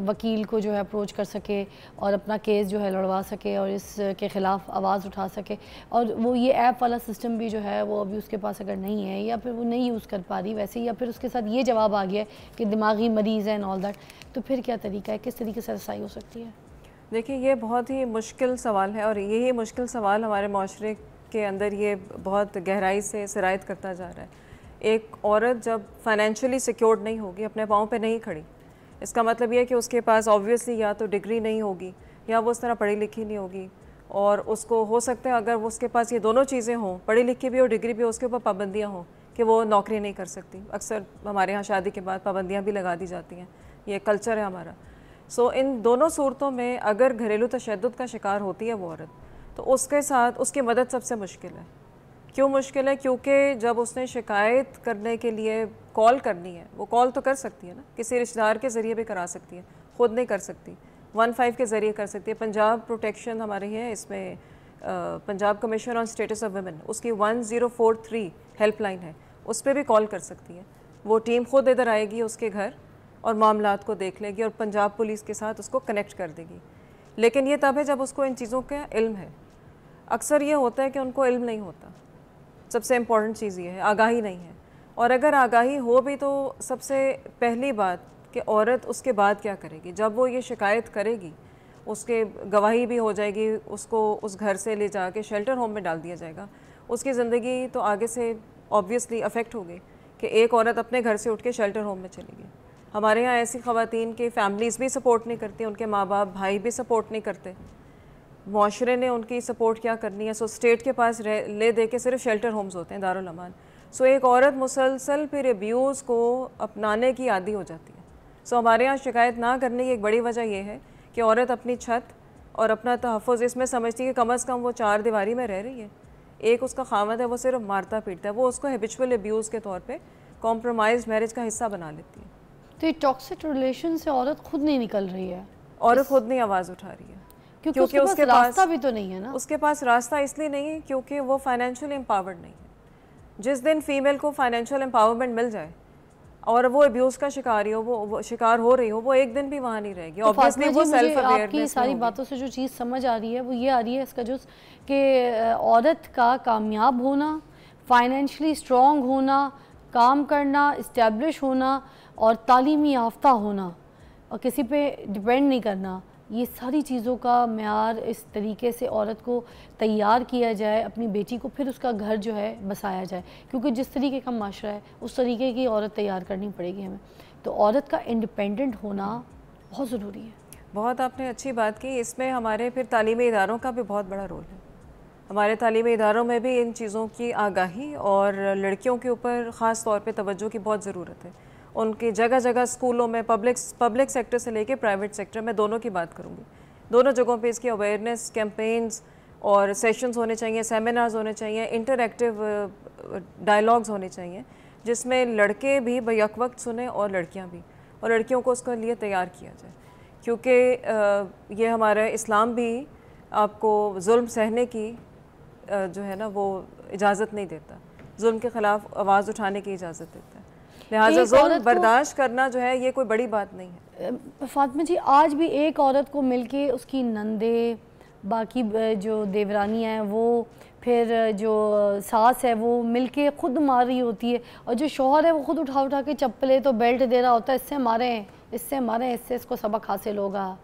वकील को जो है अप्रोच कर सके और अपना केस जो है लड़वा सके और इसके ख़िलाफ़ आवाज़ उठा सके, और वो ये ऐप वाला सिस्टम भी जो है वो अभी उसके पास अगर नहीं है, या फिर वो नहीं यूज़ कर पा रही वैसे, या फिर उसके साथ ये जवाब आ गया है कि दिमागी मरीज़ है एंड ऑल दैट, तो फिर क्या तरीका है, किस तरीके से रसाई हो सकती है? देखिए, ये बहुत ही मुश्किल सवाल है और यही मुश्किल सवाल हमारे माशरे के अंदर ये बहुत गहराई से सिरायत करता जा रहा है। एक औरत जब फाइनेंशियली सिक्योर्ड नहीं होगी, अपने पाँव पे नहीं खड़ी, इसका मतलब ये है कि उसके पास ऑब्वियसली या तो डिग्री नहीं होगी या वो उस तरह पढ़ी लिखी नहीं होगी, और उसको हो सकता है अगर वो उसके पास ये दोनों चीज़ें हों, पढ़ी लिखी भी हो, डिग्री भी हो, उसके ऊपर पाबंदियाँ हों कि वो नौकरी नहीं कर सकती। अक्सर हमारे यहाँ शादी के बाद पाबंदियाँ भी लगा दी जाती हैं, ये कल्चर है हमारा। सो इन दोनों सूरतों में अगर घरेलू तशद्दुद का शिकार होती है वो औरत, तो उसके साथ उसकी मदद सबसे मुश्किल है। क्यों मुश्किल है? क्योंकि जब उसने शिकायत करने के लिए कॉल करनी है, वो कॉल तो कर सकती है ना, किसी रिश्तेदार के ज़रिए भी करा सकती है, ख़ुद नहीं कर सकती, 15 के ज़रिए कर सकती है। पंजाब प्रोटेक्शन हमारे है, इसमें Punjab commission on status of women, उसकी 1043 हेल्पलाइन है, उस पर भी कॉल कर सकती है। वो टीम ख़ुद इधर आएगी उसके घर और मामलात को देख लेगी और पंजाब पुलिस के साथ उसको कनेक्ट कर देगी। लेकिन ये तब है जब उसको इन चीज़ों का इल्म है। अक्सर ये होता है कि उनको इल्म नहीं होता, सबसे इम्पॉर्टेंट चीज़ ये है, आगाही नहीं है। और अगर आगाही हो भी तो सबसे पहली बात कि औरत उसके बाद क्या करेगी, जब वो ये शिकायत करेगी उसके गवाही भी हो जाएगी, उसको उस घर से ले जाके शेल्टर होम में डाल दिया जाएगा, उसकी ज़िंदगी तो आगे से ऑब्वियसली अफेक्ट होगी कि एक औरत अपने घर से उठ के शेल्टर होम में चली गई। हमारे यहाँ ऐसी ख़वातीन की फैमिलीज़ भी सपोर्ट नहीं करती, उनके माँ बाप भाई भी सपोर्ट नहीं करते, मुआशरे ने उनकी सपोर्ट क्या करनी है। सो स्टेट के पास ले दे के सिर्फ शेल्टर होम्स होते हैं, दारुल अमान। सो एक औरत मुसलसल फिर अब्यूज़ को अपनाने की आदी हो जाती है। सो हमारे यहाँ शिकायत ना करने की एक बड़ी वजह यह है कि औरत अपनी छत और अपना तहफ़्फ़ुज़ इसमें समझती है कि कम अज़ कम वो 4 दीवारी में रह रही है, एक उसका खामद है वो सिर्फ मारता पीटता है, वो उसको हैबिचुअल अब्यूज़ के तौर पे कॉम्प्रोमाइज़ मैरिज का हिस्सा बना लेती है। तो ये टॉक्सिक रिलेशन से औरत खुद नहीं निकल रही है, औरत खुद नहीं आवाज़ उठा रही है, क्योंकि उसके पास रास्ता भी तो नहीं है ना। उसके पास रास्ता इसलिए नहीं है क्योंकि वो फाइनेंशियल एम्पावर्ड नहीं है। जिस दिन फीमेल को फाइनेंशियल एम्पावरमेंट मिल जाए और वो अब्यूज़ का शिकार हो, वो शिकार हो रही हो, वो एक दिन भी वहाँ नहीं रहेगी। ऑब्वियसली वो सेल्फ अवेयरनेस। आपकी सारी बातों से जो चीज़ समझ आ रही है वो ये आ रही है इसका जो कि औरत का कामयाब होना, फाइनेंशियली स्ट्रॉन्ग होना, काम करना, इस्टेब्लिश होना और तालीमी याफ्ता होना और किसी पे डिपेंड नहीं करना, ये सारी चीज़ों का म्यार इस तरीके से औरत को तैयार किया जाए, अपनी बेटी को फिर उसका घर जो है बसाया जाए, क्योंकि जिस तरीके का माशरा है उस तरीके की औरत तैयार करनी पड़ेगी हमें। तो औरत का इंडिपेंडेंट होना बहुत ज़रूरी है। बहुत आपने अच्छी बात की। इसमें हमारे फिर तालीमी इदारों का भी बहुत बड़ा रोल है। हमारे तालीमी इदारों में भी इन चीज़ों की आगाही और लड़कियों के ऊपर ख़ास तौर पे तवज्जो की बहुत ज़रूरत है। उनकी जगह जगह स्कूलों में, पब्लिक सेक्टर से लेके प्राइवेट सेक्टर में, दोनों की बात करूँगी, दोनों जगहों पे इसकी अवेयरनेस कैंपेन्स और सेशंस होने चाहिए, सेमिनार्स होने चाहिए, इंटरैक्टिव डायलॉग्स होने चाहिए, जिसमें लड़के भी बैक वक्त सुने और लड़कियाँ भी, और लड़कियों को उसके लिए तैयार किया जाए। क्योंकि ये हमारा इस्लाम भी आपको जुल्म सहने की जो है ना वो इजाज़त नहीं देता, जुल्म के ख़िलाफ़ आवाज़ उठाने की इजाज़त देता है। लिहाजा जुल्म बर्दाश्त करना जो है ये कोई बड़ी बात नहीं है। फातिमा जी, आज भी एक औरत को मिलके उसकी नंदे, बाकी जो देवरानी है वो, फिर जो सास है वो मिलके खुद मार रही होती है, और जो शौहर है वो खुद उठा उठा के चप्पलें तो बेल्ट दे रहा होता है, इससे मारें, इससे मारें, इससे इसको सबक हासिल होगा।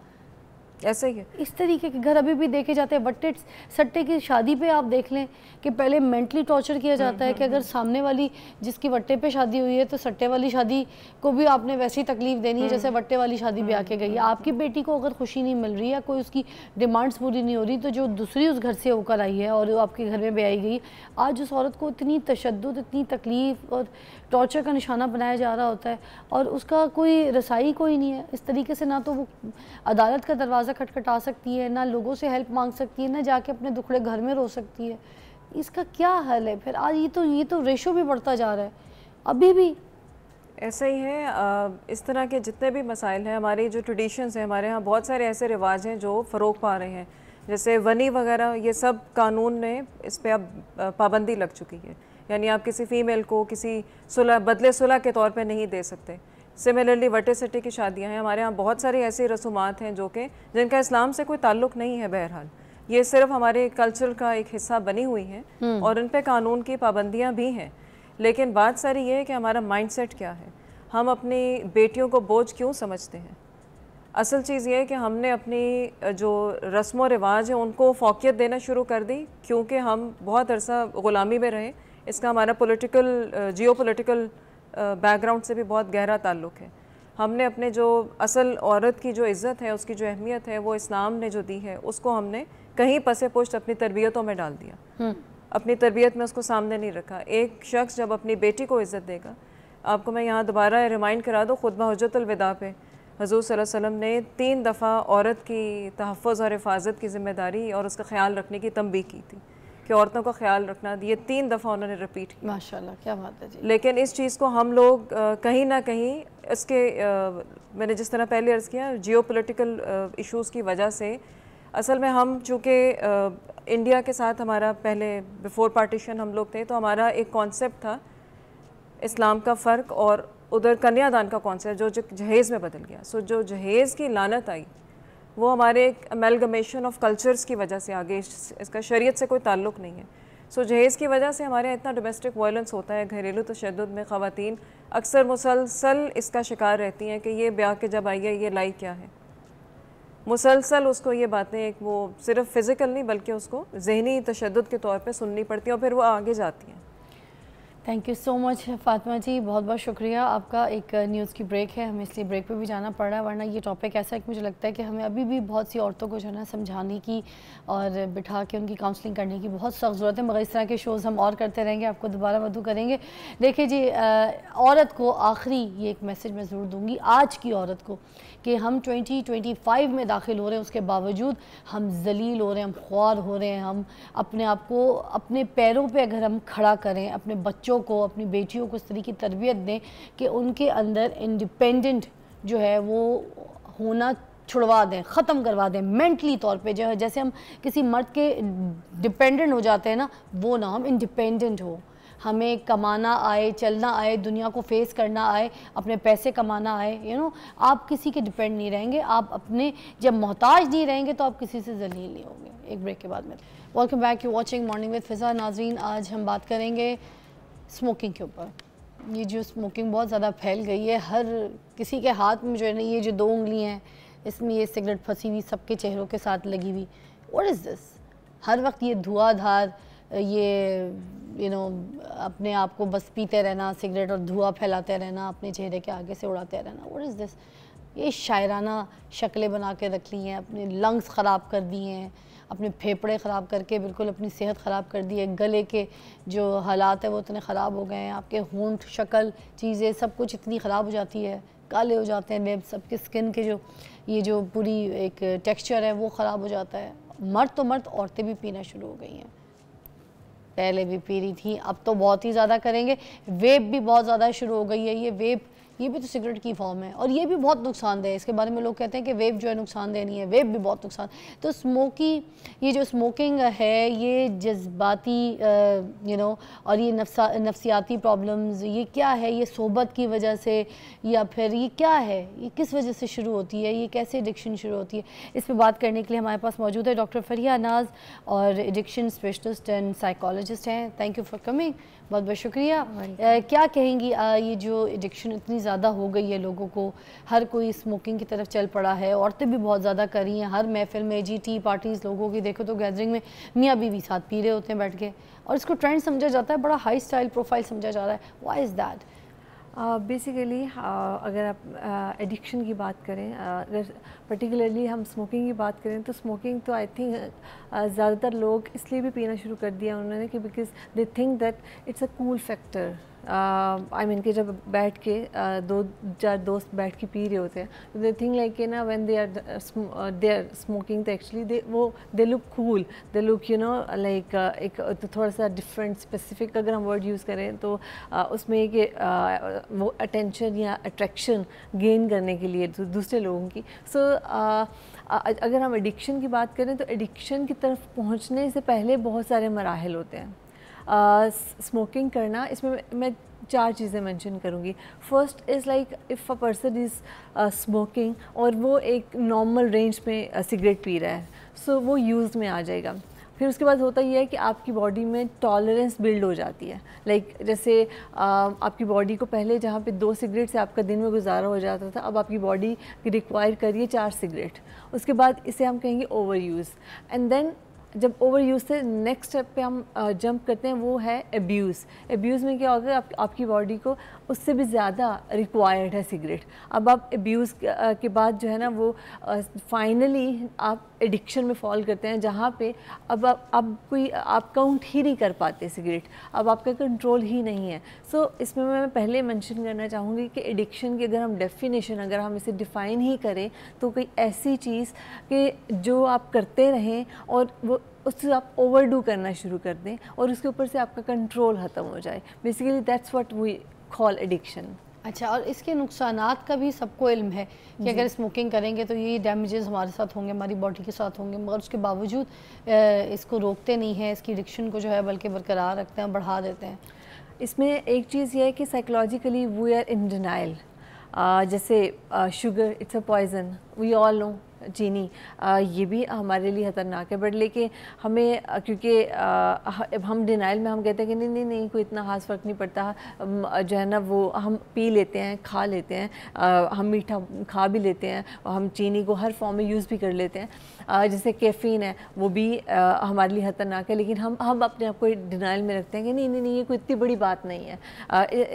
ऐसे ही है। इस तरीके के घर अभी भी देखे जाते हैं। वट्टे सट्टे की शादी पे आप देख लें कि पहले मेंटली टॉर्चर किया जाता है कि अगर सामने वाली जिसकी वट्टे पे शादी हुई है तो सट्टे वाली शादी को भी आपने वैसी तकलीफ देनी है जैसे वट्टे वाली शादी भी आके गई है। आपकी बेटी को अगर खुशी नहीं मिल रही है, कोई उसकी डिमांड्स पूरी नहीं हो रही, तो जो दूसरी उस घर से होकर आई है और आपके घर में ब्याई गई, आज उस औरत को इतनी तशद्दुद, इतनी तकलीफ और टॉर्चर का निशाना बनाया जा रहा होता है, और उसका कोई रसाई कोई नहीं है। इस तरीके से ना तो वो अदालत का दरवाज़ा खटखटा सकती है, ना लोगों से हेल्प मांग सकती है, ना जाके अपने दुखड़े घर में रो सकती है। इसका क्या हल है फिर? आज ये तो रेशो भी बढ़ता जा रहा है, अभी भी ऐसा ही है। इस तरह के जितने भी मसाइल हैं, हमारी जो ट्रेडिशंस हैं, हमारे यहाँ बहुत सारे ऐसे रिवाज हैं जो फ़रोग पा रहे हैं, जैसे वनी वगैरह, ये सब कानून ने इस पर अब पाबंदी लग चुकी है। यानी आप किसी फ़ीमेल को किसी बदले सुलह के तौर पे नहीं दे सकते। सिमिलरली वटे सट्टे की शादियां हैं, हमारे यहाँ बहुत सारी ऐसी रसूमात हैं जो कि जिनका इस्लाम से कोई ताल्लुक़ नहीं है। बहरहाल ये सिर्फ हमारे कल्चर का एक हिस्सा बनी हुई हैं और इन पे कानून की पाबंदियां भी हैं। लेकिन बात सारी ये है कि हमारा माइंडसेट क्या है, हम अपनी बेटियों को बोझ क्यों समझते हैं। असल चीज़ ये है कि हमने अपनी जो रस्म व रिवाज है उनको फ़ौक़ियत देना शुरू कर दी, क्योंकि हम बहुत अरसा ग़ुलामी में रहे। इसका हमारा जियो पोलिटिकल बैकग्राउंड से भी बहुत गहरा ताल्लुक़ है। हमने अपने जो असल औरत की जो इज़्ज़त है, उसकी जो अहमियत है, वो इस्लाम ने जो दी है, उसको हमने कहीं पसे पुश्त अपनी तरबियतों में डाल दिया। अपनी तरबियत में उसको सामने नहीं रखा। एक शख्स जब अपनी बेटी को इज़्ज़त देगा, आपको मैं यहाँ दोबारा रिमाइंड करा दूँ, खुतबा हुज्जतुल विदा पे हुज़ूर सल्लल्लाहु अलैहि वसल्लम ने 3 दफ़ा औरत की तहफ़्फ़ुज़ और हिफाजत की ज़िम्मेदारी और उसका ख्याल रखने की तंबीह की थी कि औरतों का ख्याल रखना, ये 3 दफ़ा उन्होंने रिपीट किया। माशाल्लाह, क्या बात है जी। लेकिन इस चीज़ को हम लोग कहीं ना कहीं इसके मैंने जिस तरह पहले अर्ज़ किया, जियो पोलिटिकल इशूज़ की वजह से असल में हम चूँकि इंडिया के साथ हमारा पहले बिफ़ोर पार्टीशन हम लोग थे, तो हमारा एक कॉन्सेप्ट था इस्लाम का फ़र्क और उधर कन्यादान का कॉन्सेप्ट जो जहेज़ में बदल गया। सो जो जहेज़ की लानत आई वो हमारे एक अमेलगमेशन ऑफ कल्चर्स की वजह से आगे, इसका शरीयत से कोई ताल्लुक़ नहीं है। सो जहेज़ की वजह से हमारे यहाँ इतना डोमेस्टिक वायलेंस होता है, घरेलू तशद्दुद में ख़वातीन अक्सर मुसलसल इसका शिकार रहती हैं कि ये ब्याह के जब आई है ये लाई क्या है। मुसलसल उसको ये बातें एक वो सिर्फ फ़िज़िकल नहीं बल्कि उसको ज़हनी तशद्दुद के तौर पर सुननी पड़ती हैं और फिर वो आगे जाती हैं। Thank you so much Fatima ji, बहुत बहुत शुक्रिया आपका। एक न्यूज़ की ब्रेक है, हमें इसलिए ब्रेक पे भी जाना पड़ रहा है, वरना ये टॉपिक ऐसा है कि मुझे लगता है कि हमें अभी भी बहुत सी औरतों को जो है ना समझाने की और बिठा के उनकी काउंसलिंग करने की बहुत सख्त ज़रूरत है। मगर इस तरह के शोज़ हम और करते रहेंगे, आपको दोबारा मदू करेंगे। देखिए जी, औरत को आखिरी ये एक मैसेज मैं ज़रूर दूँगी आज की औरत को कि हम 2025 में दाखिल हो रहे हैं, उसके बावजूद हम जलील हो रहे हैं, हम ख्वार हो रहे हैं। हम अपने आप को अपने पैरों पे अगर हम खड़ा करें, अपने बच्चों को, अपनी बेटियों को इस तरह की तरबियत दें कि उनके अंदर इंडिपेंडेंट जो है वो होना छुड़वा दें, ख़त्म करवा दें मेंटली तौर पे। जो है जैसे हम किसी मर्द के डिपेंडेंट हो जाते हैं ना, वो ना हम इंडिपेंडेंट हो। हमें कमाना आए, चलना आए, दुनिया को फेस करना आए, अपने पैसे कमाना आए। आप किसी के डिपेंड नहीं रहेंगे। आप अपने जब मोहताज नहीं रहेंगे तो आप किसी से जलील नहीं होंगे। एक ब्रेक के बाद में welcome back, you watching morning with Fiza. नाज़रीन, आज हम बात करेंगे स्मोकिंग के ऊपर। ये जो स्मोकिंग बहुत ज़्यादा फैल गई है, हर किसी के हाथ में जो है ना ये जो 2 उंगलियां हैं इसमें ये सिगरेट फंसी हुई, सबके चेहरों के साथ लगी हुई। What is this? हर वक्त ये धुआंधार, ये अपने आप को बस पीते रहना सिगरेट और धुआं फैलाते रहना, अपने चेहरे के आगे से उड़ाते रहना। What is this? ये शायराना शक्लें बना के रख ली हैं, अपने लंग्स ख़राब कर दिए हैं, अपने फेफड़े ख़राब करके बिल्कुल अपनी सेहत ख़राब कर दी है, गले के जो हालात है वो इतने ख़राब हो गए हैं, आपके होंठ शक्ल चीज़ें सब कुछ इतनी ख़राब हो जाती है, काले हो जाते हैं लिप्स, सबके स्किन के जो पूरी एक टेक्सचर है वो ख़राब हो जाता है। मर्द तो मर्द, औरतें भी पीना शुरू हो गई हैं, पहले भी पी रही थी, अब तो बहुत ही ज़्यादा करेंगे। वेप भी बहुत ज़्यादा शुरू हो गई है। ये वेप, ये भी तो सिगरेट की फॉर्म है और ये भी बहुत नुकसानदेह है। इसके बारे में लोग कहते हैं कि वेप जो है नुकसानदेह नहीं है, वेप भी बहुत नुकसान। तो ये जो स्मोकिंग है ये जज्बाती और ये नफ्सियाती प्रॉब्लम्स, ये क्या है? ये सोबत की वजह से या फिर ये क्या है? ये किस वजह से शुरू होती है? ये कैसे एडिक्शन शुरू होती है? इस पर बात करने के लिए हमारे पास मौजूद है डॉक्टर फरिया नाज और एडिक्शन स्पेशलिस्ट एंड साइकोलॉजिस्ट हैं। थैंक यू फॉर कमिंग, बहुत बहुत शुक्रिया। क्या कहेंगी, ये जो एडिक्शन इतनी ज़्यादा हो गई है लोगों को, हर कोई स्मोकिंग की तरफ चल पड़ा है, औरतें भी बहुत ज़्यादा कर रही हैं, हर महफिल में जी टी पार्टीज़ लोगों की देखो तो गैदरिंग में मियाँ बीवी साथ पी रहे होते हैं बैठ के, और इसको ट्रेंड समझा जाता है, बड़ा हाई स्टाइल प्रोफाइल समझा जा रहा है। Why is that? बेसिकली अगर आप एडिक्शन की बात करें, अगर पर्टिकुलरली हम स्मोकिंग की बात करें तो स्मोकिंग तो आई थिंक ज़्यादातर लोग इसलिए भी पीना शुरू कर दिया उन्होंने कि because they think that it's a cool factor. I mean कि जब बैठ के 2-4 दोस्त बैठ के पी रहे होते हैं तो दे थिंक लाइक ना व्हेन दे आर स्मोकिंग तो actually they look cool, they look like एक तो थोड़ा सा डिफरेंट स्पेसिफिक अगर हम वर्ड यूज़ करें तो उसमें कि वो अटेंशन या अट्रैक्शन गेन करने के लिए दूसरे लोगों की। सो अगर हम एडिक्शन की बात करें तो एडिक्शन की तरफ पहुंचने से पहले बहुत सारे मराहल होते हैं। स्मोकिंग करना, इसमें मैं 4 चीज़ें मेंशन करूँगी। First is like if a person is smoking और वो एक नॉर्मल रेंज में सिगरेट पी रहा है, सो वो यूज़ में आ जाएगा। फिर उसके बाद होता ये है कि आपकी बॉडी में टॉलरेंस बिल्ड हो जाती है। लाइक जैसे आपकी बॉडी को पहले जहाँ पे 2 सिगरेट से आपका दिन में गुजारा हो जाता था, अब आपकी बॉडी रिक्वायर करिए 4 सिगरेट। उसके बाद इसे हम कहेंगे ओवर यूज़, एंड देन जब ओवर यूज़ से नेक्स्ट स्टेप पे हम जंप करते हैं वो है एब्यूज़। एब्यूज़ में क्या होगा, आपकी बॉडी को उससे भी ज़्यादा रिक्वायर्ड है सिगरेट। अब आप एब्यूज़ के बाद जो है ना वो फाइनली आप एडिक्शन में फॉल करते हैं, जहाँ पे अब आप काउंट ही नहीं कर पाते सिगरेट, अब आपका कंट्रोल ही नहीं है। सो इसमें मैं पहले मेंशन करना चाहूँगी कि एडिक्शन की अगर हम डेफिनेशन, अगर हम इसे डिफ़ाइन ही करें तो कोई ऐसी चीज़ कि जो आप करते रहें और वो उससे आप ओवरडू करना शुरू कर दें और उसके ऊपर से आपका कंट्रोल ख़त्म हो जाए। Basically that's what we call addiction. अच्छा, और इसके नुकसानात का भी सबको इल्म है कि अगर स्मोकिंग करेंगे तो ये डैमेजेस हमारे साथ होंगे, हमारी बॉडी के साथ होंगे, मगर उसके बावजूद इसको रोकते नहीं हैं, इसकी एडिक्शन को जो है बल्कि बरकरार रखते हैं, बढ़ा देते हैं। इसमें एक चीज़ ये है कि psychologically we are in denial. जैसे sugar it's a poison, we all know, चीनी ये भी हमारे लिए ख़तरनाक है, बट लेकिन हमें क्योंकि हम डिनाइल में हम कहते हैं कि नहीं नहीं नहीं कोई इतना खास फ़र्क नहीं पड़ता, जो है ना वो हम पी लेते हैं, खा लेते हैं, हम मीठा खा भी लेते हैं, हम चीनी को हर फॉर्म में यूज़ भी कर लेते हैं। जैसे कैफ़ीन है वो भी हमारे लिए ख़तरनाक है, लेकिन हम अपने आप को डिनाइल में रखते हैं कि नहीं नहीं नहीं ये कोई इतनी बड़ी बात नहीं है,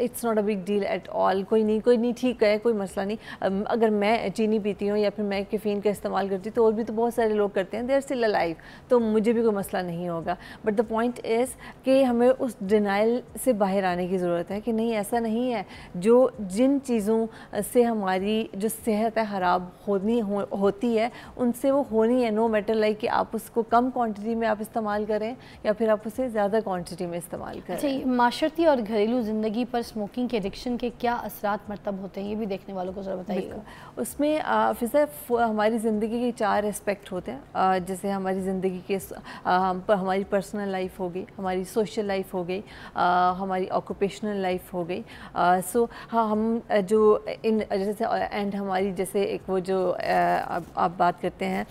it's not a big deal at all, कोई नहीं ठीक है, कोई मसला नहीं। अगर मैं चीनी पीती हूँ या फिर मैं कैफ़ीन का इस्तेमाल करती हूँ तो और भी तो बहुत सारे लोग करते हैं, दे आर स्टिल अलाइव, तो मुझे भी कोई मसला नहीं होगा। बट द पॉइंट इज़ कि हमें उस डिनाइल से बाहर आने की ज़रूरत है कि नहीं ऐसा नहीं है, जो जिन चीज़ों से हमारी जो सेहत है ख़राब होती है उनसे वो होनी है, नो मैटर लाइक कि आप उसको कम क्वांटिटी में आप इस्तेमाल करें या फिर आप उसे ज़्यादा क्वांटिटी में इस्तेमाल करें। अच्छा, माशरती और घरेलू ज़िंदगी पर स्मोकिंग के एडिक्शन के क्या असरात मरतब होते हैं, ये भी देखने वालों को ज़रा बताइएगा। उसमें फिज़ा हमारी ज़िंदगी के 4 एस्पेक्ट होते हैं। जैसे हमारी ज़िंदगी के हमारी पर्सनल लाइफ हो गई, हमारी सोशल लाइफ हो गई, हमारी ऑक्यूपेशनल लाइफ हो गई। सो हाँ, हम जो इन जैसे एंड हमारी जैसे एक वो जो आप बात करते हैं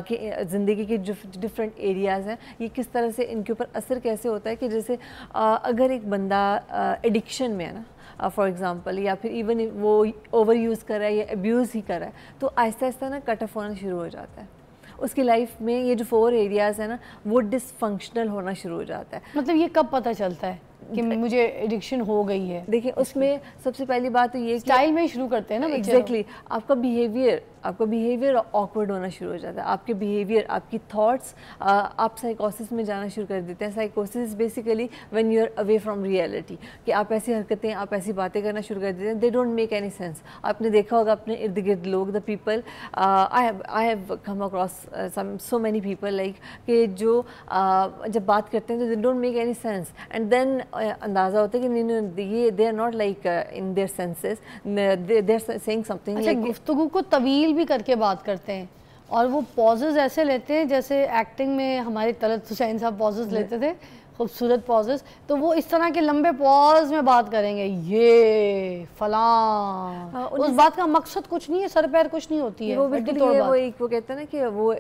कि ज़िंदगी के जो डिफरेंट एरियाज़ हैं ये किस तरह से इनके ऊपर असर कैसे होता है कि जैसे अगर एक बंदा एडिक्शन में है ना, फॉर एग्जांपल, या फिर इवन वो ओवर यूज़ कर रहा है या अब्यूज़ ही कर रहा है, तो आहिस्ता आहिस्ता ना कट ऑफ होना शुरू हो जाता है। उसकी लाइफ में ये जो 4 एरियाज़ है ना, वो डिसफंक्शनल होना शुरू हो जाता है। मतलब ये कब पता चलता है कि मुझे एडिक्शन हो गई है? देखिए, उसमें सबसे पहली बात तो ये स्टाइल में शुरू करते हैं ना बच्चे। एग्जैक्टली, आपका बिहेवियर ऑकवर्ड होना शुरू हो जाता है। आपके बिहेवियर, आपकी थॉट्स, आप साइकोसिस में जाना शुरू कर देते हैं। साइकोसिस basically when you are away from reality, कि आप ऐसी हरकतें, आप ऐसी बातें करना शुरू कर देते हैं, they don't make any sense. आपने देखा होगा अपने इर्द गिर्द लोग, the people, I have come across so many people like, कि जो जब बात करते हैं तो they don't make any sense, and then अंदाज़ा होता है कि नहीं, ये they are not like in their senses, they are saying something. अच्छा, गुफ्तगू को तवील भी करके बात करते हैं और वो पॉजेज ऐसे लेते हैं जैसे एक्टिंग में हमारे तलत हुसैन साहब पॉजेज लेते थे, खूबसूरत पॉजेस, तो वो इस तरह के लंबे पॉज में बात करेंगे, ये फलां। उस बात का मकसद कुछ नहीं है, सर पैर कुछ नहीं होती है, वो कहते हैं ना कि वो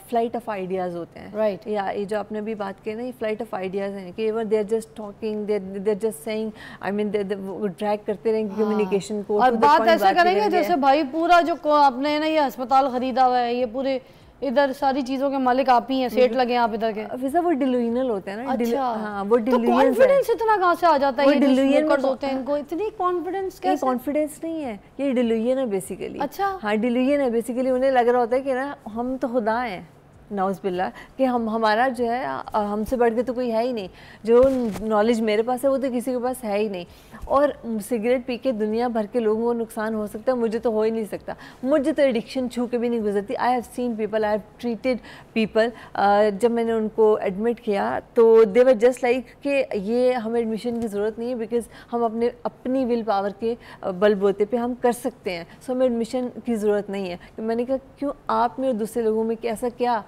फ्लाइट ऑफ आइडियाज होते हैं, राइट? या ये जो आपने भी बात की ना, ये फ्लाइट ऑफ आइडियाज हैं कि they are just talking, they are just saying, I mean वो ड्रैग करते रहेंगे कम्युनिकेशन को, और बात ऐसे करेंगे जैसे भाई पूरा जो आपने ना ये अस्पताल खरीदा हुआ है, ये पूरे इधर सारी चीजों के मालिक आप ही हैं, सेठ लगे आप इधर के। वैसा वो डिलूजनल होते हैं ना। अच्छा, हाँ, वो तो कॉन्फिडेंस इतना कहाँ से आ जाता है? ये डिलूजन होते हैं, इनको इतनी कॉन्फिडेंस कैसे? कॉन्फिडेंस नहीं है, ये डिलूजन है बेसिकली। अच्छा, हाँ, डिलूजन है बेसिकली। उन्हें लग रहा होता है कि ना हम तो खुदा हैं, नाउज़ बिल्ला, कि हमारा जो है हमसे बढ़ के तो कोई है ही नहीं, जो नॉलेज मेरे पास है वो तो किसी के पास है ही नहीं, और सिगरेट पी के दुनिया भर के लोगों को नुकसान हो सकता है, मुझे तो हो ही नहीं सकता। मुझे तो एडिक्शन छू के भी नहीं गुजरती। I have seen people, I have treated people, जब मैंने उनको एडमिट किया तो दे वर जस्ट लाइक कि ये हमें एडमिशन की ज़रूरत नहीं है, बिकॉज हम अपनी विल पावर के बलबूते पे हम कर सकते हैं, सो हमें एडमिशन की ज़रूरत नहीं है। तो मैंने कहा क्यों आप में और दूसरे लोगों में ऐसा क्या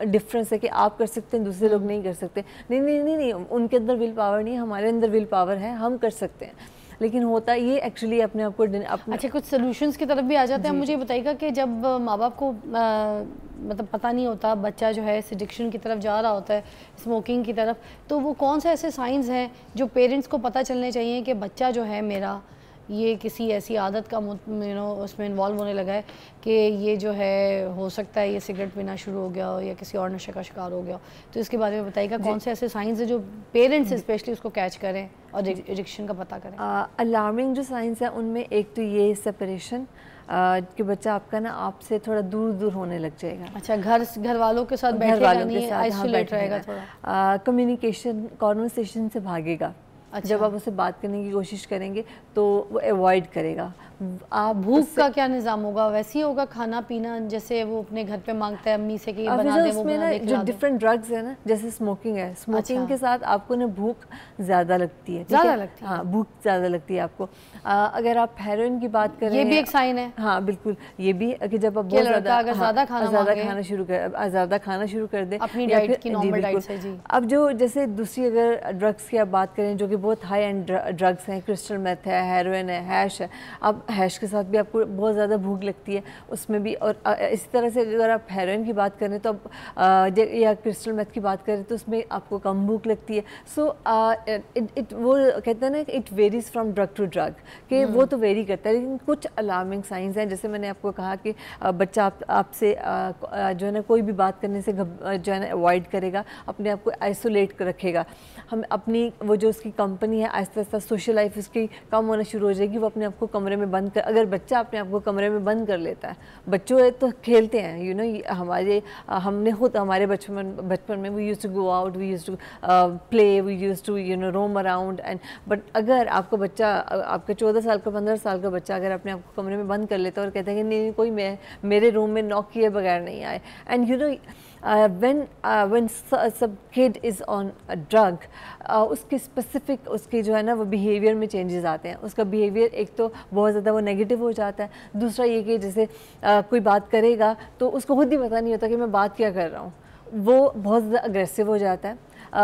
डिफरेंस है कि आप कर सकते हैं, दूसरे लोग नहीं कर सकते? नहीं, उनके अंदर विल पावर नहीं है, हमारे अंदर विल पावर है, हम कर सकते हैं। लेकिन होता ये एक्चुअली अपने आप को अच्छा, कुछ सॉल्यूशंस की तरफ भी आ जाते हैं। मुझे बताइएगा कि जब माँ बाप को मतलब पता नहीं होता, बच्चा जो है इस एडिक्शन की तरफ जा रहा होता है, स्मोकिंग की तरफ, तो वो कौन से ऐसे साइंस हैं जो पेरेंट्स को पता चलने चाहिए कि बच्चा जो है मेरा ये किसी ऐसी आदत का उसमें इन्वॉल्व होने लगा है कि ये जो है हो सकता है ये सिगरेट पीना शुरू हो गया हो या किसी और नशे का शिकार हो गया हो? तो इसके बारे में बताइएगा, कौन से ऐसे साइंस हैं जो पेरेंट्स स्पेशली उसको कैच करें और एडिक्शन का पता करें? अलार्मिंग जो साइंस है उनमें एक तो ये सेपरेशन, कि बच्चा आपका ना आपसे थोड़ा दूर दूर होने लग जाएगा। अच्छा, घर वालों के साथ बैठेगा नहीं, आइसोलेट रहेगा थोड़ा। कम्युनिकेशन, कॉन्वर्सेशन से भागेगा। अच्छा। जब आप उससे बात करने की कोशिश करेंगे तो वो अवॉइड करेगा। आप भूख का क्या निज़ाम होगा? वैसे ही होगा खाना पीना जैसे वो अपने घर पे मांगता है अम्मी से कि बना दे, वो बना दे, जो डिफरेंट ड्रग्स है ना, जैसे स्मोकिंग है, स्मोकिंग के साथ आपको ना भूख ज़्यादा लगती है, ज़्यादा लगती है। हाँ, भूख ज़्यादा लगती है आपको। अगर आप हेरोइन की बात करें, ये भी एक साइन है। हाँ बिल्कुल, ये भी कि जब आप बहुत ज़्यादा खाना शुरू कर दे अपनी डाइट की, नॉर्मल डाइट से। जी, अब जो जैसे दूसरी अगर ड्रग्स की आप बात करें जो कि बहुत हाई एंड ड्रग्स हैं, क्रिस्टल मेथ है, हेरोइन है, हैश है, अब हैश के साथ भी आपको बहुत ज़्यादा भूख लगती है उसमें भी। और इसी तरह से अगर आप हेरोइन की बात करें तो अब या क्रिस्टल मेथ की बात करें तो उसमें आपको कम भूख लगती है। सो वो कहते हैं ना it varies from drug to drug, कि वो तो वेरी करता है। लेकिन कुछ अलार्मिंग साइंस हैं, जैसे मैंने आपको कहा कि बच्चा आपसे जो है ना कोई भी बात करने से जो है ना अवॉइड करेगा, अपने आप को आइसोलेट रखेगा। हम अपनी वो जो उसकी कंपनी है, आहिस्ता आहिस्ता सोशल लाइफ उसकी कम होना शुरू हो जाएगी। वो अपने आप को कमरे में बंद कर, अगर बच्चा अपने आप को कमरे में बंद कर लेता है, बच्चों तो खेलते हैं, यू नो, हमने खुद हमारे बचपन में we used to go out, we used to play, we used to you know roam around and, but अगर आपका बच्चा, आपका 14 साल का 15 साल का बच्चा अगर अपने आप को कमरे में बंद कर लेता है और कहता है कि नहीं कोई मेरे रूम में नॉक किए बगैर नहीं आए, and you know when some kid is on a drug, उसकी स्पेसिफिक उसकी जो है ना वो बिहेवियर में चेंजेस आते हैं। उसका बिहेवियर एक तो बहुत ज़्यादा वो नेगेटिव हो जाता है, दूसरा ये कि जैसे कोई बात करेगा तो उसको खुद ही पता नहीं होता कि मैं बात क्या कर रहा हूँ, वो बहुत ज़्यादा अग्रेसिव हो जाता है,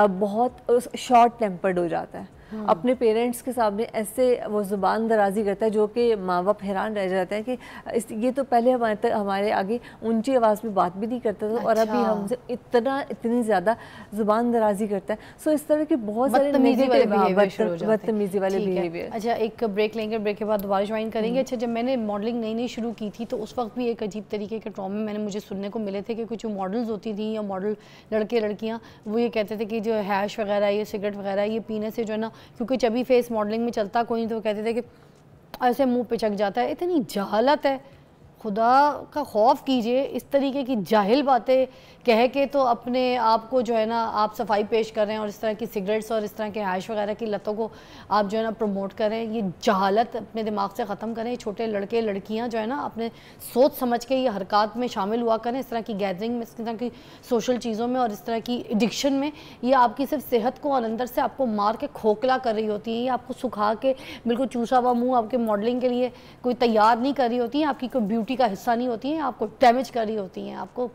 बहुत शॉर्ट टेम्पर्ड हो जाता है। अपने पेरेंट्स के सामने ऐसे वो ज़ुबान दराजी करता है जो कि माँ बाप हैरान रह जाते हैं कि ये तो पहले हमारे आगे ऊंची आवाज़ में बात भी नहीं करता था और अभी हमसे इतनी ज़्यादा ज़ुबान दराजी करता है। सो इस तरह के बहुत सारे बदतमीजी वाले बिहेवियर। अच्छा, एक ब्रेक लेंगे, ब्रेक के बाद दोबारा ज्वाइन करेंगे। अच्छा, जब मैंने मॉडलिंग नई शुरू की थी तो उस वक्त भी एक अजीब तरीके के ट्रॉमे मुझे सुनने को मिले थे कि कुछ मॉडल्स होती थी या मॉडल लड़के लड़कियां, वो ये कहते थे कि जो हैश वगैरह, ये सिगरेट वगैरह, ये पीने से जो है ना, क्योंकि चबी फेस मॉडलिंग में चलता कोई नहीं, तो वो कहते थे कि ऐसे मुंह पे चक जाता है। इतनी जहालत है, खुदा का खौफ कीजिए। इस तरीके की जाहिल बातें कह के तो अपने आप को जो है ना आप सफाई पेश कर रहे हैं और इस तरह की सिगरेट्स और इस तरह के हैश वगैरह की लतों को आप जो है ना प्रमोट कर रहे हैं। ये जहालत अपने दिमाग से ख़त्म करें। छोटे लड़के लड़कियां जो है ना अपने सोच समझ के ये हरकत में शामिल हुआ करें, इस तरह की गैदरिंग में, इस तरह की सोशल चीज़ों में और इस तरह की एडिक्शन में। ये आपकी सिर्फ सेहत को और अंदर से आपको मार के खोखला कर रही होती है। ये आपको सुखा के बिल्कुल चूसा हुआ मुँह आपके मॉडलिंग के लिए कोई तैयार नहीं कर रही होती है, आपकी कोई ब्यूटी का हिस्सा नहीं होती हैं, आपको डैमेज कर रही होती हैं, आपको